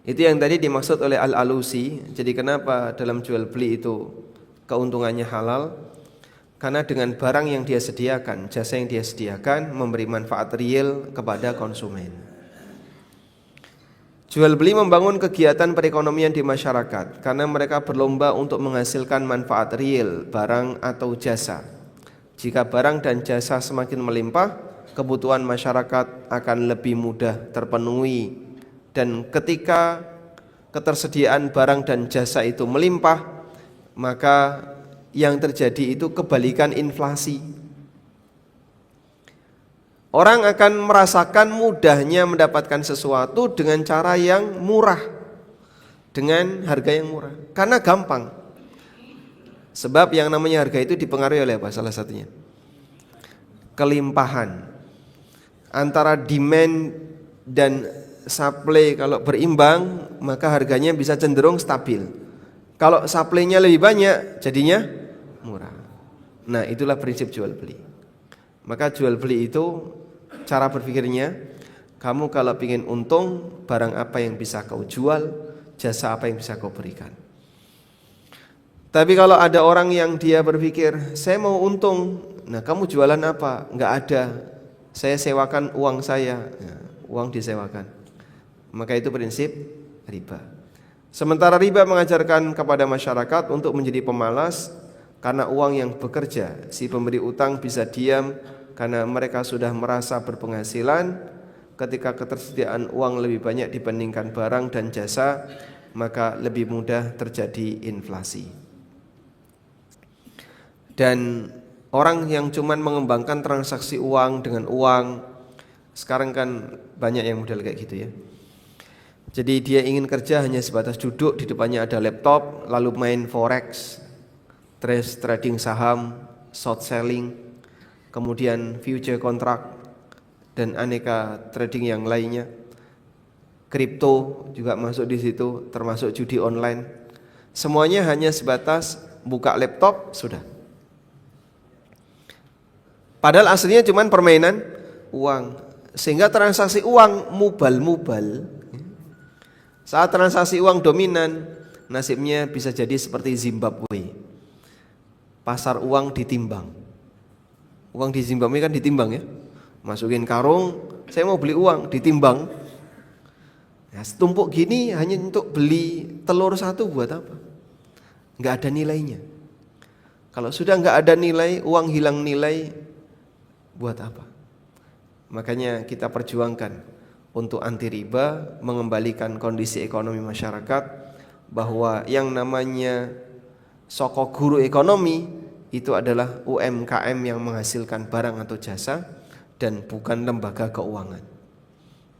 Itu yang tadi dimaksud oleh Al-Alusi. Jadi kenapa dalam jual beli itu keuntungannya halal? Karena dengan barang yang dia sediakan, jasa yang dia sediakan memberi manfaat real kepada konsumen. Jual beli membangun kegiatan perekonomian di masyarakat karena mereka berlomba untuk menghasilkan manfaat real barang atau jasa. Jika barang dan jasa semakin melimpah, kebutuhan masyarakat akan lebih mudah terpenuhi. Dan ketika ketersediaan barang dan jasa itu melimpah, maka yang terjadi itu kebalikan inflasi. Orang akan merasakan mudahnya mendapatkan sesuatu dengan cara yang murah, dengan harga yang murah, karena gampang. Sebab yang namanya harga itu dipengaruhi oleh apa? Salah satunya kelimpahan. Antara demand dan supply kalau berimbang, maka harganya bisa cenderung stabil. Kalau supply-nya lebih banyak, jadinya murah. Nah, itulah prinsip jual beli. Maka jual beli itu cara berpikirnya, kamu kalau ingin untung, barang apa yang bisa kau jual, jasa apa yang bisa kau berikan. Tapi kalau ada orang yang dia berpikir, saya mau untung, nah kamu jualan apa? Enggak ada, saya sewakan uang saya, ya, uang disewakan. Maka itu prinsip riba. Sementara riba mengajarkan kepada masyarakat untuk menjadi pemalas. Karena uang yang bekerja, si pemberi utang bisa diam karena mereka sudah merasa berpenghasilan. Ketika ketersediaan uang lebih banyak dibandingkan barang dan jasa, maka lebih mudah terjadi inflasi. Dan orang yang cuman mengembangkan transaksi uang dengan uang, sekarang kan banyak yang model kayak gitu ya. Jadi dia ingin kerja hanya sebatas duduk, di depannya ada laptop, lalu main forex, trading saham, short selling, kemudian future contract, dan aneka trading yang lainnya. Kripto juga masuk di situ, termasuk judi online. Semuanya hanya sebatas buka laptop sudah. Padahal aslinya cuma permainan uang. Sehingga transaksi uang mubal. Saat transaksi uang dominan, nasibnya bisa jadi seperti Zimbabwe. Pasar uang ditimbang. Uang di Zimbabwe kan ditimbang ya. Masukin karung, saya mau beli uang, ditimbang. Nah, setumpuk gini hanya untuk beli telur satu buat apa? Nggak ada nilainya. Kalau sudah nggak ada nilai, uang hilang nilai, buat apa? Makanya kita perjuangkan untuk anti riba, mengembalikan kondisi ekonomi masyarakat, bahwa yang namanya soko guru ekonomi itu adalah UMKM yang menghasilkan barang atau jasa dan bukan lembaga keuangan.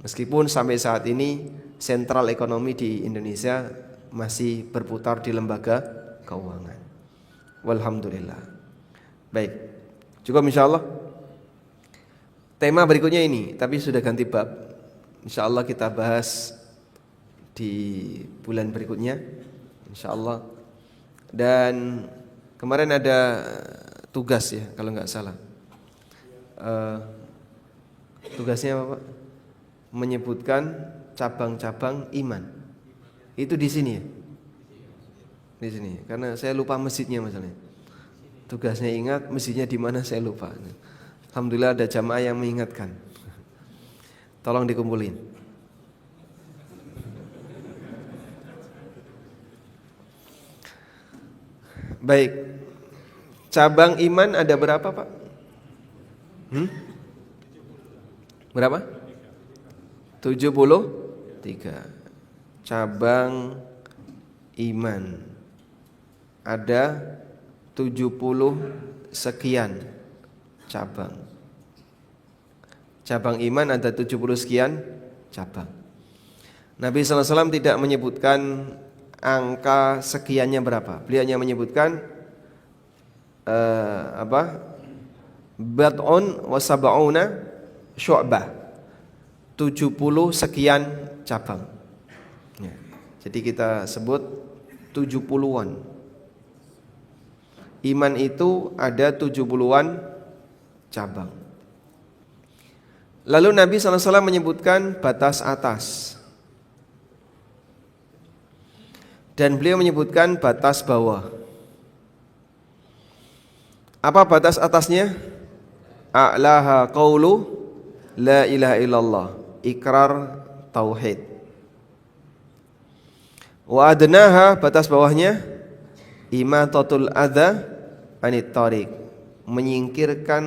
Meskipun sampai saat ini sentral ekonomi di Indonesia masih berputar di lembaga keuangan. Walhamdulillah. Baik, cukup insyaallah. Tema berikutnya ini, tapi sudah ganti bab. Insyaallah kita bahas di bulan berikutnya, insyaallah. Dan kemarin ada tugas ya, kalau nggak salah. Tugasnya apa Pak? Menyebutkan cabang-cabang iman. Itu di sini ya? Di sini. Karena saya lupa masjidnya masalahnya. Tugasnya ingat, masjidnya di mana saya lupa. Alhamdulillah ada jamaah yang mengingatkan. Tolong dikumpulin. Baik. Cabang iman ada berapa, Pak? Berapa? 73. Cabang iman ada 70 sekian cabang. Cabang iman ada 70 sekian cabang. Nabi SAW tidak menyebutkan angka sekiannya berapa. Beliau hanya menyebutkan Bad'un wa sab'una syu'bah. 70 sekian cabang ya. Jadi kita sebut 70-an. Iman itu ada 70-an cabang. Lalu Nabi SAW menyebutkan batas atas, dan beliau menyebutkan batas bawah. Apa batas atasnya? A'laha qaulu la ilaha illallah, ikrar tauhid. Wa adnaha, batas bawahnya, imatatul adza anit tariq, menyingkirkan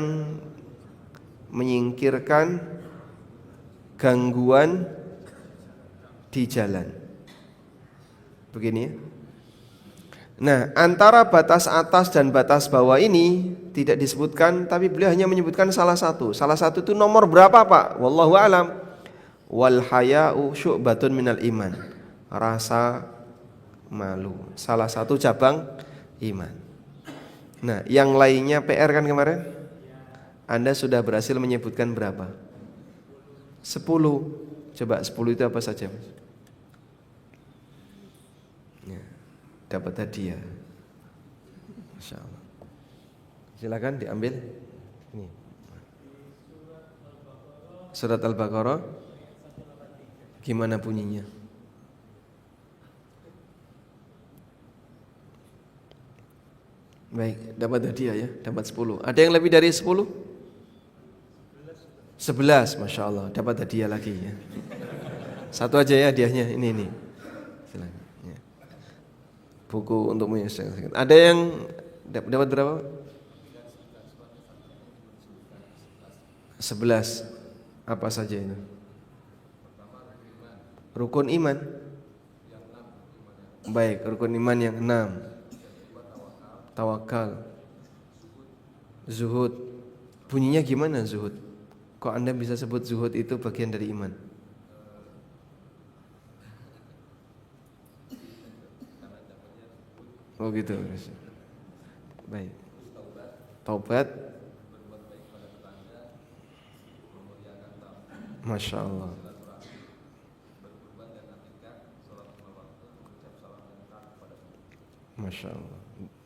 gangguan di jalan. Begini ya. Nah, antara batas atas dan batas bawah ini tidak disebutkan, tapi beliau hanya menyebutkan salah satu. Salah satu itu nomor berapa, Pak? Wallahu a'lam. Wal haya'u syu'batun minal iman. Rasa malu, salah satu cabang iman. Nah, yang lainnya PR kan kemarin? Anda sudah berhasil menyebutkan berapa? 10. Coba 10 itu apa saja, Mas? Ya, dapat hadiah. Masya Allah. Silakan diambil. Ini. Surat Al-Baqarah. Gimana bunyinya? Baik, dapat hadiah ya, dapat 10. Ada yang lebih dari 10? 11, Masya Allah, dapat hadiah lagi ya. Satu aja ya hadiahnya, ini. Silakan. Ya. Buku untuk menyesuaikan. Ada yang dapat berapa? 11. Apa saja itu? Rukun iman. Baik, rukun iman yang 6. Tawakal, zuhud. Bunyinya gimana zuhud? Kok Anda bisa sebut zuhud itu bagian dari iman? Oh gitu. Baik. Taubat. Masya Allah. Masya Allah.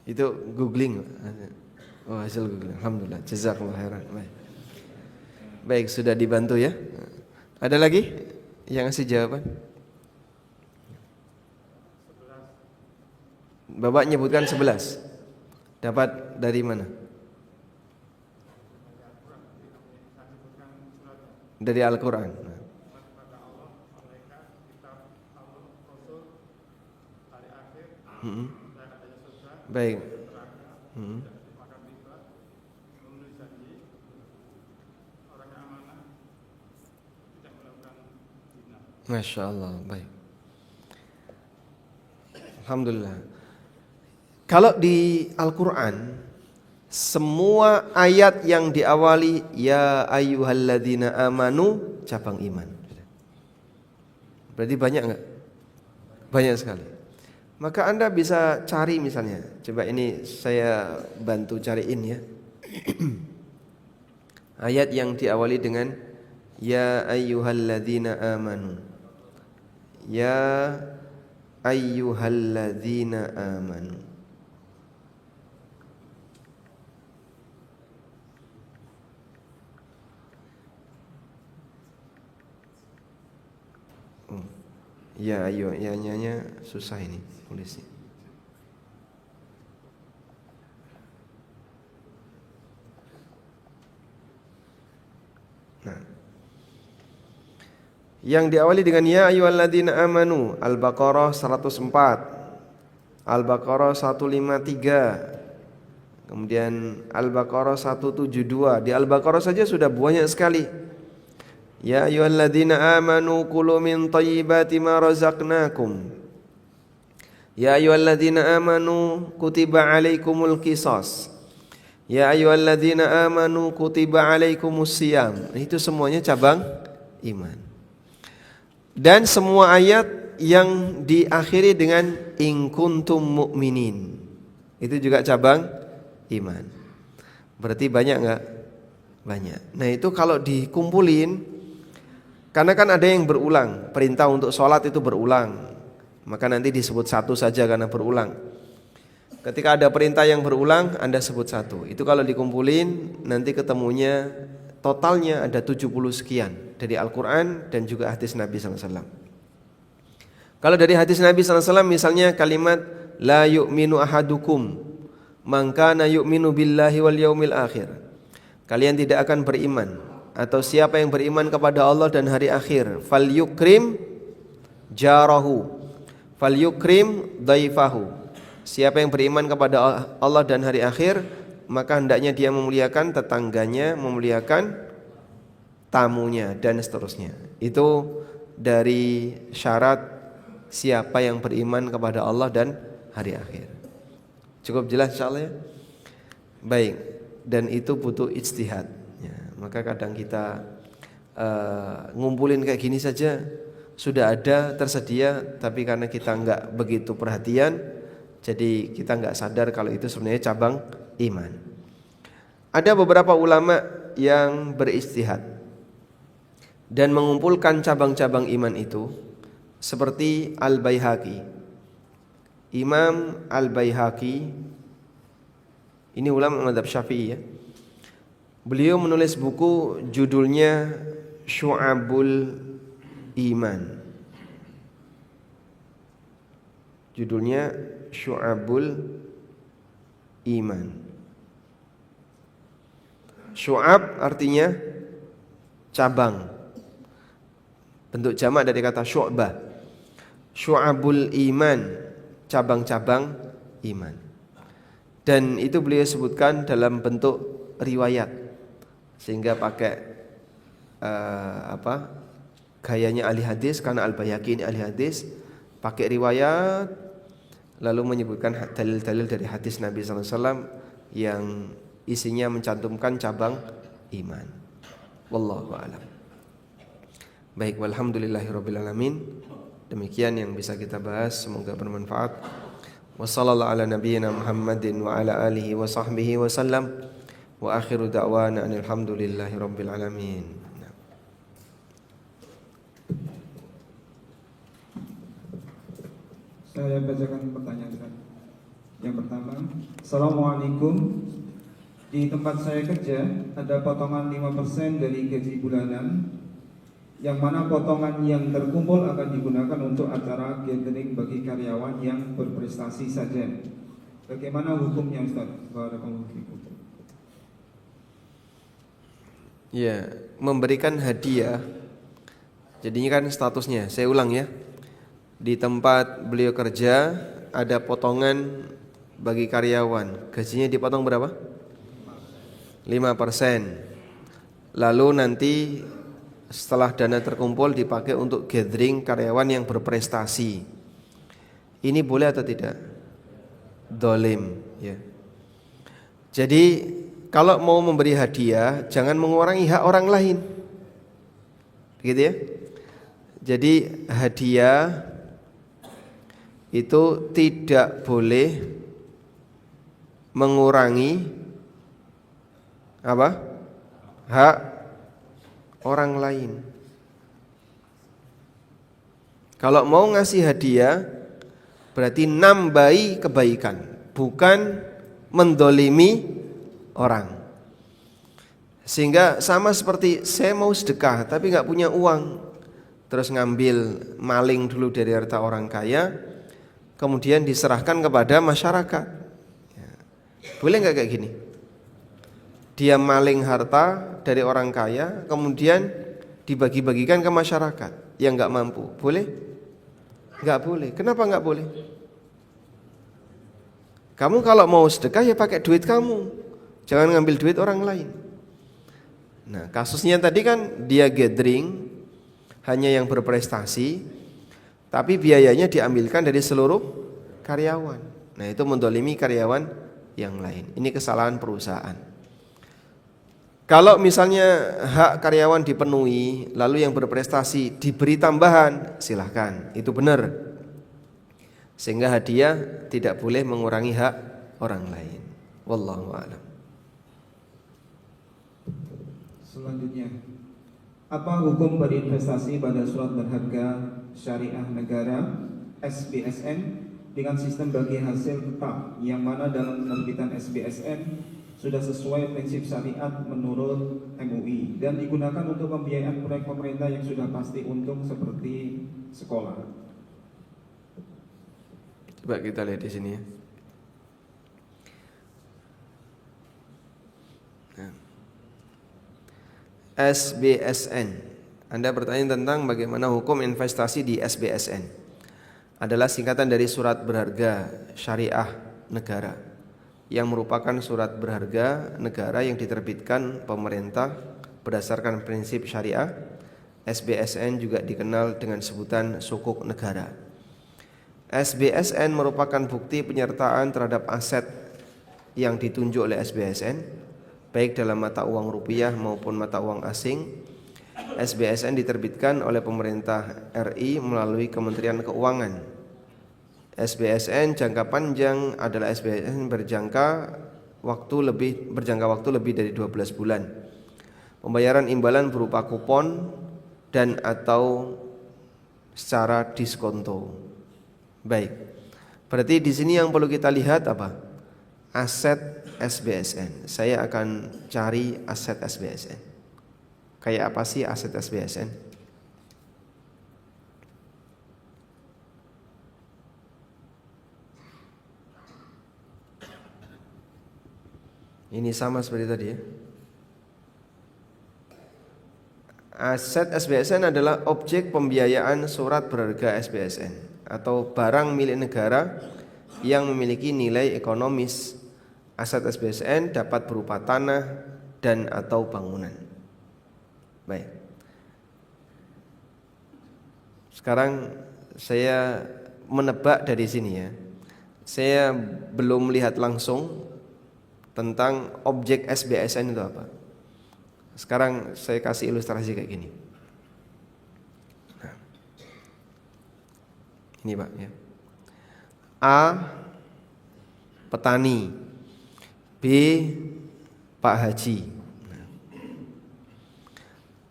Itu googling. Oh, hasil googling. Alhamdulillah. Jazakallah khairan. Baik, sudah dibantu ya. Ada lagi yang ngasih jawaban? Bapak nyebutkan 11. Dapat dari mana? Dari Al-Quran. Baik. Masya Allah. Baik. Alhamdulillah. Kalau di Al-Quran, semua ayat yang diawali ya ayyuhalladzina amanu cabang iman. Berarti banyak enggak? Banyak sekali. Maka Anda bisa cari misalnya. Coba ini saya bantu cariin ya. Ayat yang diawali dengan ya ayyuhalladzina amanu. Ya ayyuhalladzina amanu. Ya ayo, ya nya susah ini tulisnya. Nah, yang diawali dengan ya ayyuhalladzina amanu, Al-Baqarah 104, Al-Baqarah 153, kemudian Al-Baqarah 172. Di Al-Baqarah saja sudah banyak sekali. Ya ayyuhalladzina amanu kulu min thayyibati ma razaqnakum. Ya ayyuhalladzina amanu kutiba alaikumul qisas. Ya ayyuhalladzina amanu kutiba alaikumus siyam. Itu semuanya cabang iman. Dan semua ayat yang diakhiri dengan in kuntum mu'minin, itu juga cabang iman. Berarti banyak enggak? Banyak. Nah, itu kalau dikumpulin, karena kan ada yang berulang. Perintah untuk sholat itu berulang, maka nanti disebut satu saja karena berulang. Ketika ada perintah yang berulang, Anda sebut satu. Itu kalau dikumpulin nanti ketemunya totalnya ada 70 sekian dari Al-Quran dan juga hadis Nabi SAW. Kalau dari hadis Nabi SAW misalnya kalimat la yu'minu ahadukum man kana yu'minu billahi wal yaumil akhir. Kalian tidak akan beriman, atau siapa yang beriman kepada Allah dan hari akhir, fal yukrim jarahu, fal yukrim daifahu. Siapa yang beriman kepada Allah dan hari akhir, maka hendaknya dia memuliakan tetangganya, memuliakan tamunya, dan seterusnya. Itu dari syarat siapa yang beriman kepada Allah dan hari akhir. Cukup jelas insyaallah ya? Baik, dan itu butuh ijtihad ya. Maka kadang kita ngumpulin kayak gini saja sudah ada tersedia, tapi karena kita enggak begitu perhatian, jadi kita enggak sadar kalau itu sebenarnya cabang iman. Ada beberapa ulama yang beristihad dan mengumpulkan cabang-cabang iman itu, seperti Al-Baihaqi. Imam Al-Baihaqi ini ulama mazhab Syafi'i ya. Beliau menulis buku judulnya Syu'abul Iman. Judulnya Syu'abul Iman. Syu'ab artinya cabang. Bentuk jamak dari kata syu'bah. Syu'abul Iman, cabang-cabang iman. Dan itu beliau sebutkan dalam bentuk riwayat, sehingga pakai gayanya ahli hadis, karena Al-Baihaqi ini ahli hadis, pakai riwayat lalu menyebutkan dalil-dalil dari hadis Nabi SAW yang isinya mencantumkan cabang iman. Wallahu a'lam. Baik, walhamdulillahirabbil alamin. Demikian yang bisa kita bahas, semoga bermanfaat. Wassallallahu ala nabiyyina Muhammadin wa ala alihi wa sahbihi wa sallam. Wa akhiru da'wana alhamdulillahirabbil alamin. Saya bacakan pertanyaan Ustaz. Yang pertama, Assalamualaikum. Di tempat saya kerja ada potongan 5% dari gaji bulanan, yang mana potongan yang terkumpul akan digunakan untuk acara gathering bagi karyawan yang berprestasi saja. Bagaimana hukumnya Ustaz? Barakallahu fikum. Ya, memberikan hadiah. Jadinya kan statusnya, saya ulang ya. Di tempat beliau kerja ada potongan bagi karyawan. Gajinya dipotong berapa? 5%. Lalu nanti setelah dana terkumpul dipakai untuk gathering karyawan yang berprestasi. Ini boleh atau tidak? Dolim ya. Jadi kalau mau memberi hadiah, jangan mengurangi hak orang lain. Begitu ya. Jadi hadiah itu tidak boleh mengurangi apa? Hak orang lain. Kalau mau ngasih hadiah berarti nambahi kebaikan, bukan mendolimi orang. Sehingga sama seperti saya mau sedekah tapi gak punya uang, terus ngambil maling dulu dari harta orang kaya, kemudian diserahkan kepada masyarakat. Boleh gak kayak gini? Dia maling harta dari orang kaya, kemudian dibagi-bagikan ke masyarakat yang gak mampu. Boleh? Gak boleh. Kenapa gak boleh? Kamu kalau mau sedekah ya pakai duit kamu, jangan ngambil duit orang lain. Nah, kasusnya tadi kan dia gathering hanya yang berprestasi, tapi biayanya diambilkan dari seluruh karyawan. Nah, itu mendolimi karyawan yang lain. Ini kesalahan perusahaan. Kalau misalnya hak karyawan dipenuhi, lalu yang berprestasi diberi tambahan, silahkan, itu benar. Sehingga hadiah tidak boleh mengurangi hak orang lain. Wallahu a'lam. Selanjutnya, apa hukum berinvestasi pada surat berharga syariah negara SBSN dengan sistem bagi hasil tetap, yang mana dalam penerbitan SBSN sudah sesuai prinsip syariat menurut MUI dan digunakan untuk pembiayaan proyek pemerintah yang sudah pasti untung seperti sekolah. Coba kita lihat di sini ya. SBSN. Anda bertanya tentang bagaimana hukum investasi di SBSN. Adalah singkatan dari surat berharga syariah negara, yang merupakan surat berharga negara yang diterbitkan pemerintah berdasarkan prinsip syariah. SBSN juga dikenal dengan sebutan sukuk negara. SBSN merupakan bukti penyertaan terhadap aset yang ditunjuk oleh SBSN, baik dalam mata uang rupiah maupun mata uang asing. SBSN diterbitkan oleh pemerintah RI melalui Kementerian Keuangan. SBSN jangka panjang adalah SBSN berjangka waktu lebih dari 12 bulan. Pembayaran imbalan berupa kupon dan atau secara diskonto. Baik. Berarti di sini yang perlu kita lihat apa? Aset SBSN. Saya akan cari aset SBSN. Kayak apa sih aset SBSN? Ini sama seperti tadi ya. Aset SBSN adalah objek pembiayaan surat berharga SBSN atau barang milik negara yang memiliki nilai ekonomis. Aset SBSN dapat berupa tanah dan atau bangunan. Baik. Sekarang saya menebak dari sini ya. Saya belum melihat langsung tentang objek SBSN itu apa. Sekarang saya kasih ilustrasi kayak gini. Nah, ini Pak ya. A petani, B Pak Haji.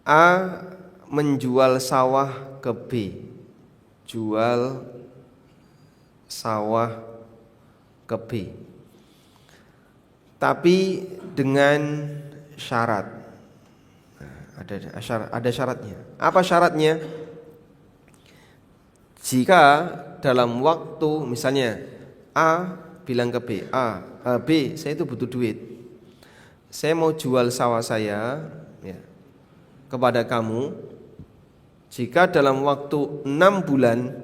A menjual sawah ke B, jual sawah ke B, tapi dengan syarat. Ada syaratnya. Apa syaratnya? Jika dalam waktu misalnya A bilang ke B, B saya itu butuh duit, saya mau jual sawah saya ya, kepada kamu. Jika dalam waktu 6 bulan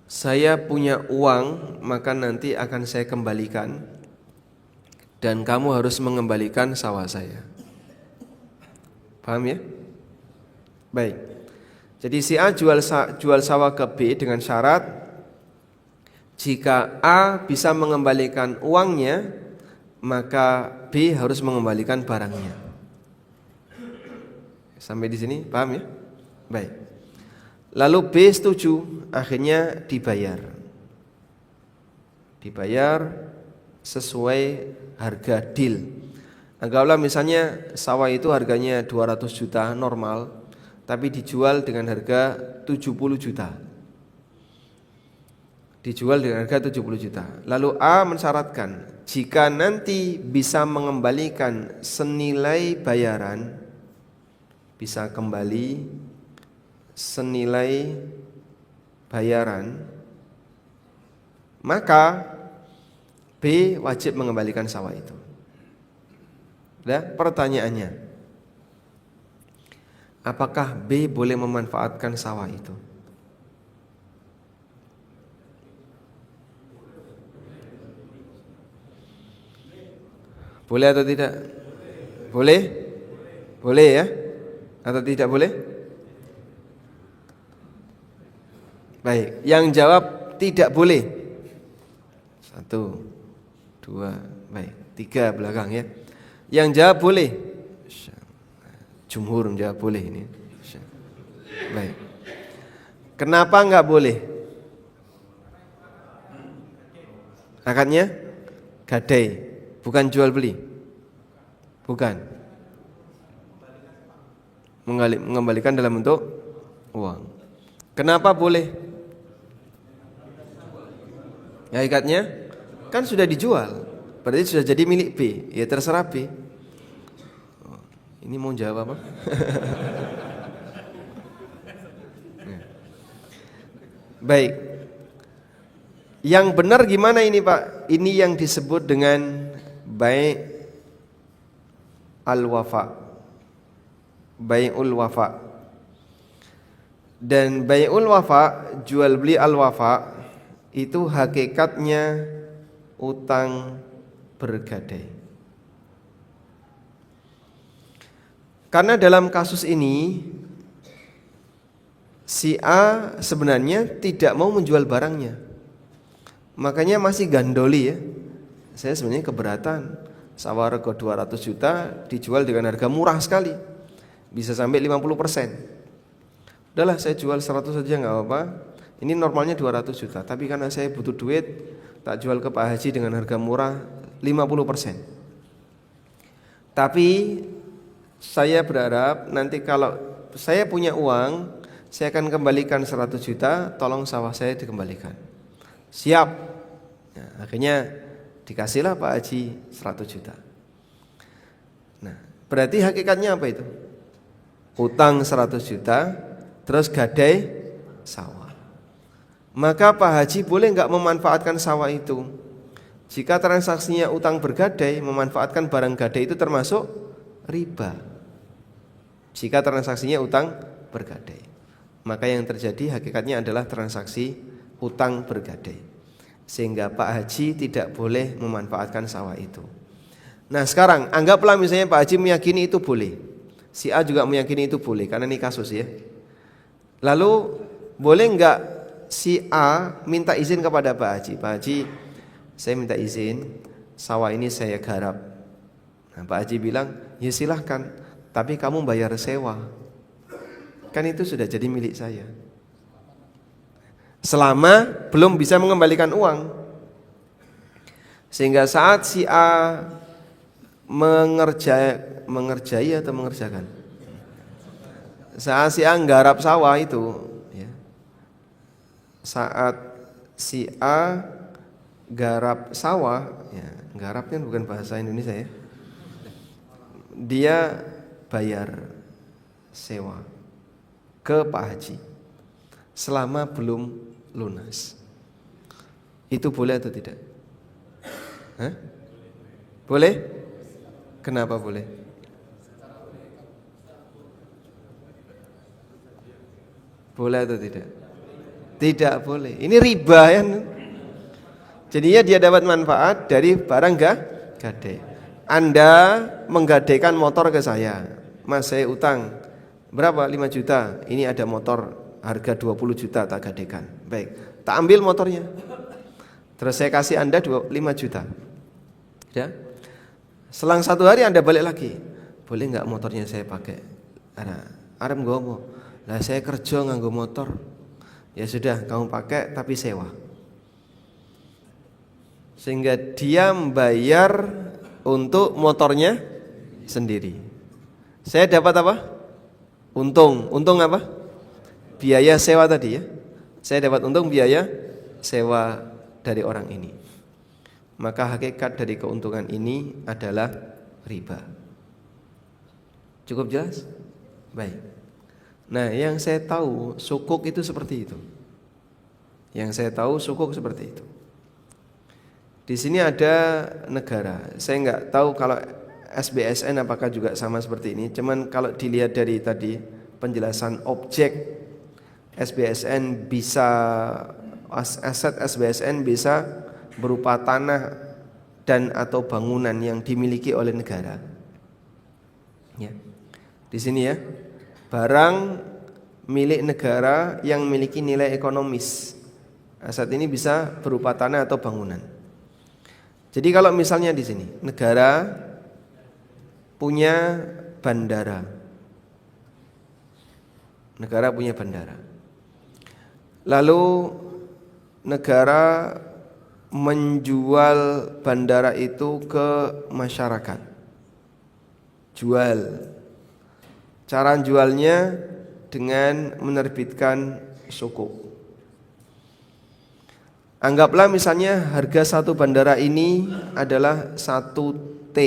saya punya uang, maka nanti akan saya kembalikan, dan kamu harus mengembalikan sawah saya. Paham ya? Baik. Jadi si A jual sawah ke B dengan syarat jika A bisa mengembalikan uangnya, maka B harus mengembalikan barangnya. Sampai di sini paham ya? Baik. Lalu B setuju, akhirnya dibayar sesuai harga deal. Anggaplah misalnya sawah itu harganya 200 juta normal, tapi dijual dengan harga 70 juta. Lalu A mensyaratkan, jika nanti bisa mengembalikan senilai bayaran, maka B wajib mengembalikan sawah itu. Nah, pertanyaannya, apakah B boleh memanfaatkan sawah itu? Boleh atau tidak? Boleh? Boleh ya? Atau tidak boleh? Baik, yang jawab tidak boleh 1, 2, baik, 3 belakang ya. Yang jawab boleh, jumhur menjawab boleh ini. Baik, kenapa enggak boleh? Akadnya gadai, bukan jual beli, bukan, mengembalikan dalam bentuk uang. Kenapa boleh? Ya, ikatnya kan sudah dijual, berarti sudah jadi milik B. Ya terserah B. Ini mau jawab apa? Baik. Yang benar gimana ini Pak? Ini yang disebut dengan bai' al-wafa. Bai'ul wafa. Dan bai'ul wafa, jual beli al-wafa, itu hakikatnya utang bergadai. Karena dalam kasus ini si A sebenarnya tidak mau menjual barangnya, makanya masih gandoli ya. Saya sebenarnya keberatan, sawah rego 200 juta dijual dengan harga murah sekali, bisa sampai 50%. Udahlah saya jual 100 saja nggak apa-apa. Ini normalnya 200 juta, tapi karena saya butuh duit, tak jual ke Pak Haji dengan harga murah 50%. Tapi saya berharap nanti kalau saya punya uang, saya akan kembalikan 100 juta, tolong sawah saya dikembalikan. Siap. Nah, akhirnya dikasihlah Pak Haji 100 juta. Nah, berarti hakikatnya apa itu? Utang 100 juta, terus gadai sawah. Maka Pak Haji boleh enggak memanfaatkan sawah itu? Jika transaksinya utang bergadai, memanfaatkan barang gadai itu termasuk riba. Jika transaksinya utang bergadai, maka yang terjadi hakikatnya adalah transaksi utang bergadai. Sehingga Pak Haji tidak boleh memanfaatkan sawah itu. Nah sekarang anggaplah misalnya Pak Haji meyakini itu boleh, si A juga meyakini itu boleh, karena ini kasus ya. Lalu boleh enggak si A minta izin kepada Pak Haji, Pak Haji saya minta izin sawah ini saya garap. Nah, Pak Haji bilang ya silahkan, tapi kamu bayar sewa, kan itu sudah jadi milik saya, selama belum bisa mengembalikan uang. Sehingga saat si A mengerjai atau mengerjakan, saat si A nggarap sawah itu ya, saat si A garap sawah ya, garap kan bukan bahasa Indonesia ya, dia bayar sewa ke Pak Haji selama belum lunas. Itu boleh atau tidak? Hah? Boleh? Kenapa boleh? Boleh atau tidak? Tidak boleh. Ini riba ya. Jadinya dia dapat manfaat dari barang gadai. Anda menggadaikan motor ke saya, Mas saya utang berapa? 5 juta. Ini ada motor harga 20 juta tak gadaikan. Baik, tak ambil motornya. Terus saya kasih Anda 5 juta. Ya. Selang 1 hari Anda balik lagi. Boleh enggak motornya saya pakai? Arep nggowo. Lah saya kerja nganggo motor. Ya sudah, kamu pakai tapi sewa. Sehingga dia membayar untuk motornya sendiri. Saya dapat apa? Untung. Untung apa? Biaya sewa tadi ya. Saya dapat untung biaya sewa dari orang ini. Maka hakikat dari keuntungan ini adalah riba. Cukup jelas? Baik. Nah, yang saya tahu sukuk itu seperti itu. Yang saya tahu sukuk seperti itu. Di sini ada negara. Saya nggak tahu kalau SBSN apakah juga sama seperti ini. Cuman kalau dilihat dari tadi penjelasan objek SBSN bisa, aset SBSN bisa berupa tanah dan atau bangunan yang dimiliki oleh negara. Ya. Di sini ya, barang milik negara yang memiliki nilai ekonomis. Aset ini bisa berupa tanah atau bangunan. Jadi kalau misalnya di sini negara punya bandara. Negara punya bandara. Lalu negara menjual bandara itu ke masyarakat. Jual. Cara jualnya dengan menerbitkan sukuk. Anggaplah misalnya harga satu bandara ini adalah 1 T.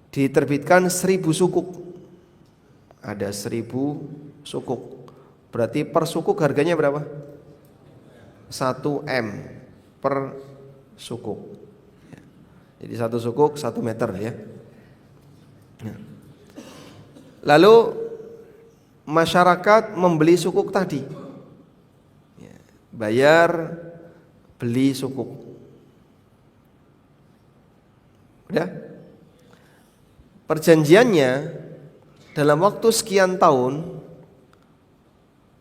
Diterbitkan 1000 sukuk. Ada 1000 sukuk. Berarti per sukuk harganya berapa? 1 M per sukuk. Jadi 1 sukuk 1 meter ya. Lalu masyarakat membeli sukuk tadi. Bayar beli sukuk. Udah? Perjanjiannya dalam waktu sekian tahun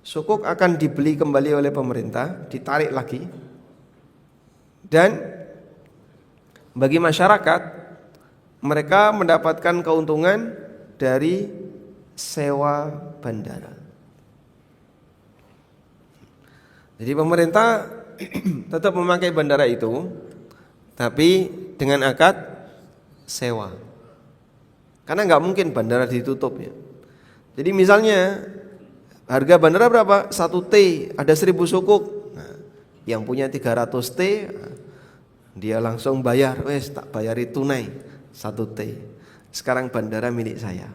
sukuk akan dibeli kembali oleh pemerintah, ditarik lagi. Dan bagi masyarakat, mereka mendapatkan keuntungan dari sewa bandara. Jadi pemerintah tetap memakai bandara itu, tapi dengan akad sewa. Karena nggak mungkin bandara ditutup ya. Jadi misalnya harga bandara berapa? 1 T, ada 1000 sukuk. Nah, yang punya 300 T, dia langsung bayar. Wes tak bayari tunai 1 T. Sekarang bandara milik saya.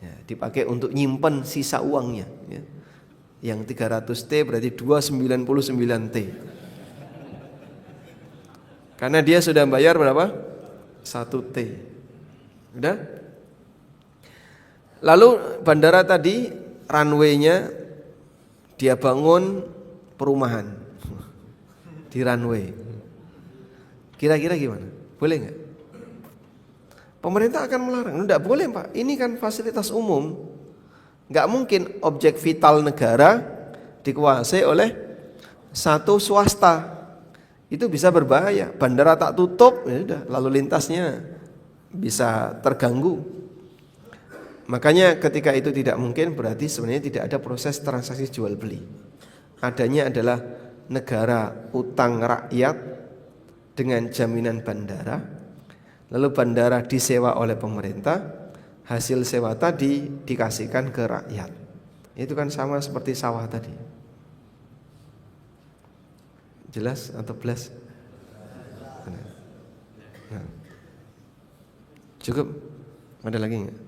Ya, dipakai untuk nyimpen sisa uangnya. Ya. Yang 300 T berarti 299 T. Karena dia sudah bayar berapa? 1 T. Udah? Lalu bandara tadi runway-nya dia bangun perumahan di runway. Kira-kira gimana? Boleh nggak? Pemerintah akan melarang. Nggak boleh Pak, ini kan fasilitas umum. Nggak mungkin objek vital negara dikuasai oleh satu swasta. Itu bisa berbahaya. Bandara tak tutup, ya udah, lalu lintasnya bisa terganggu. Makanya ketika itu tidak mungkin, berarti sebenarnya tidak ada proses transaksi jual beli. Adanya adalah negara utang rakyat dengan jaminan bandara. Lalu bandara disewa oleh pemerintah, hasil sewa tadi dikasihkan ke rakyat. Itu kan sama seperti sawah tadi. Jelas atau belas? Nah. Cukup? Ada lagi enggak?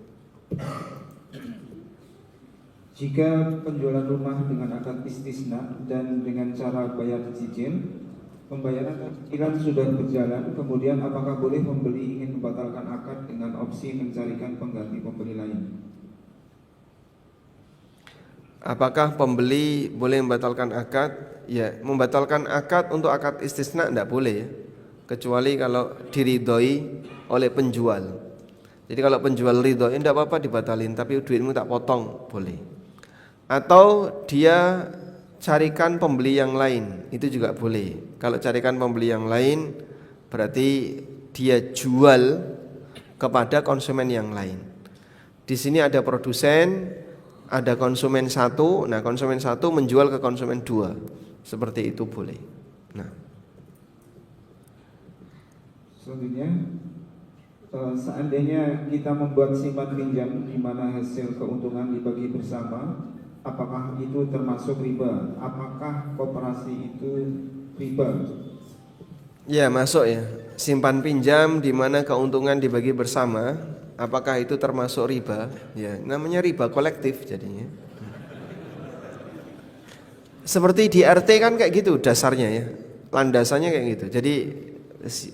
Jika penjualan rumah dengan akad istisna dan dengan cara bayar cicil, pembayaran cicilan sudah berjalan, kemudian apakah boleh pembeli ingin membatalkan akad dengan opsi mencarikan pengganti pembeli lain? Apakah pembeli boleh membatalkan akad? Ya, membatalkan akad untuk akad istisna tidak boleh ya. Kecuali kalau diridhoi oleh penjual. Jadi kalau penjual ridhoi tidak apa-apa dibatalin, tapi duitmu tak potong, boleh. Atau dia carikan pembeli yang lain, itu juga boleh. Kalau carikan pembeli yang lain berarti dia jual kepada konsumen yang lain. Di sini ada produsen, ada konsumen satu, nah konsumen satu menjual ke konsumen dua, seperti itu boleh. Nah, selanjutnya, seandainya kita membuat simpan pinjam di mana hasil keuntungan dibagi bersama, apakah itu termasuk riba? Apakah koperasi itu riba? ya masuk ya. Simpan pinjam di mana keuntungan dibagi bersama, apakah itu termasuk riba? Ya, namanya riba kolektif jadinya. Seperti di RT kan kayak gitu dasarnya ya. Landasannya kayak gitu. Jadi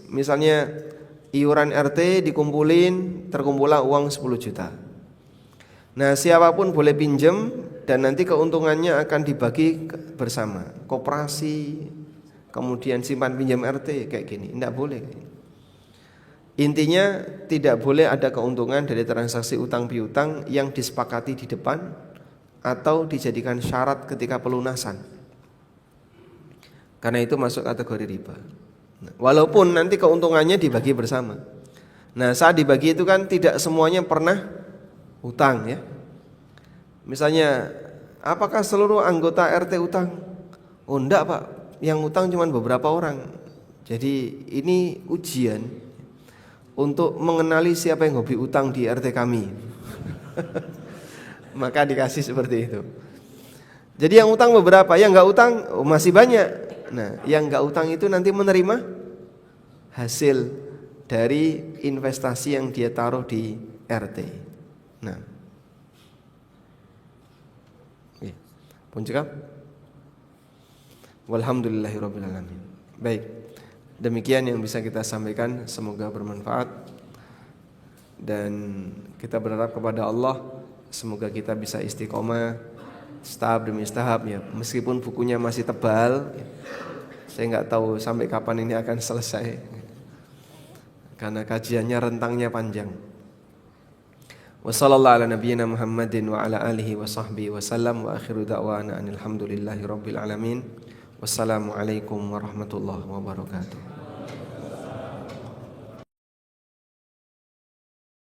misalnya iuran RT dikumpulin, terkumpullah uang 10 juta. Nah, siapapun boleh pinjam dan nanti keuntungannya akan dibagi bersama. Koperasi, kemudian simpan pinjam RT kayak gini, tidak boleh. Intinya tidak boleh ada keuntungan dari transaksi utang piutang yang disepakati di depan atau dijadikan syarat ketika pelunasan. Karena itu masuk kategori riba. Walaupun nanti keuntungannya dibagi bersama. Nah, saat dibagi itu kan tidak semuanya pernah utang ya. Misalnya, apakah seluruh anggota RT utang? Oh enggak Pak, yang utang cuma beberapa orang. Jadi ini ujian untuk mengenali siapa yang hobi utang di RT kami. Maka dikasih seperti itu. Jadi yang utang beberapa, yang enggak utang masih banyak. Nah, yang enggak utang itu nanti menerima hasil dari investasi yang dia taruh di RT. Nah, pun cekap. Walhamdulillahirabbil alamin. Baik. Demikian yang bisa kita sampaikan, semoga bermanfaat. Dan kita berharap kepada Allah semoga kita bisa istiqomah tahap demi tahap ya. Meskipun bukunya masih tebal, saya enggak tahu sampai kapan ini akan selesai. Karena kajiannya rentangnya panjang. Wassallallahu ala nabiyyina Muhammadin wa ala alihi wa sahbihi wa sallam wa akhiru da'wana alhamdulillahi rabbil alamin. Wassalamualaikum warahmatullahi wabarakatuh.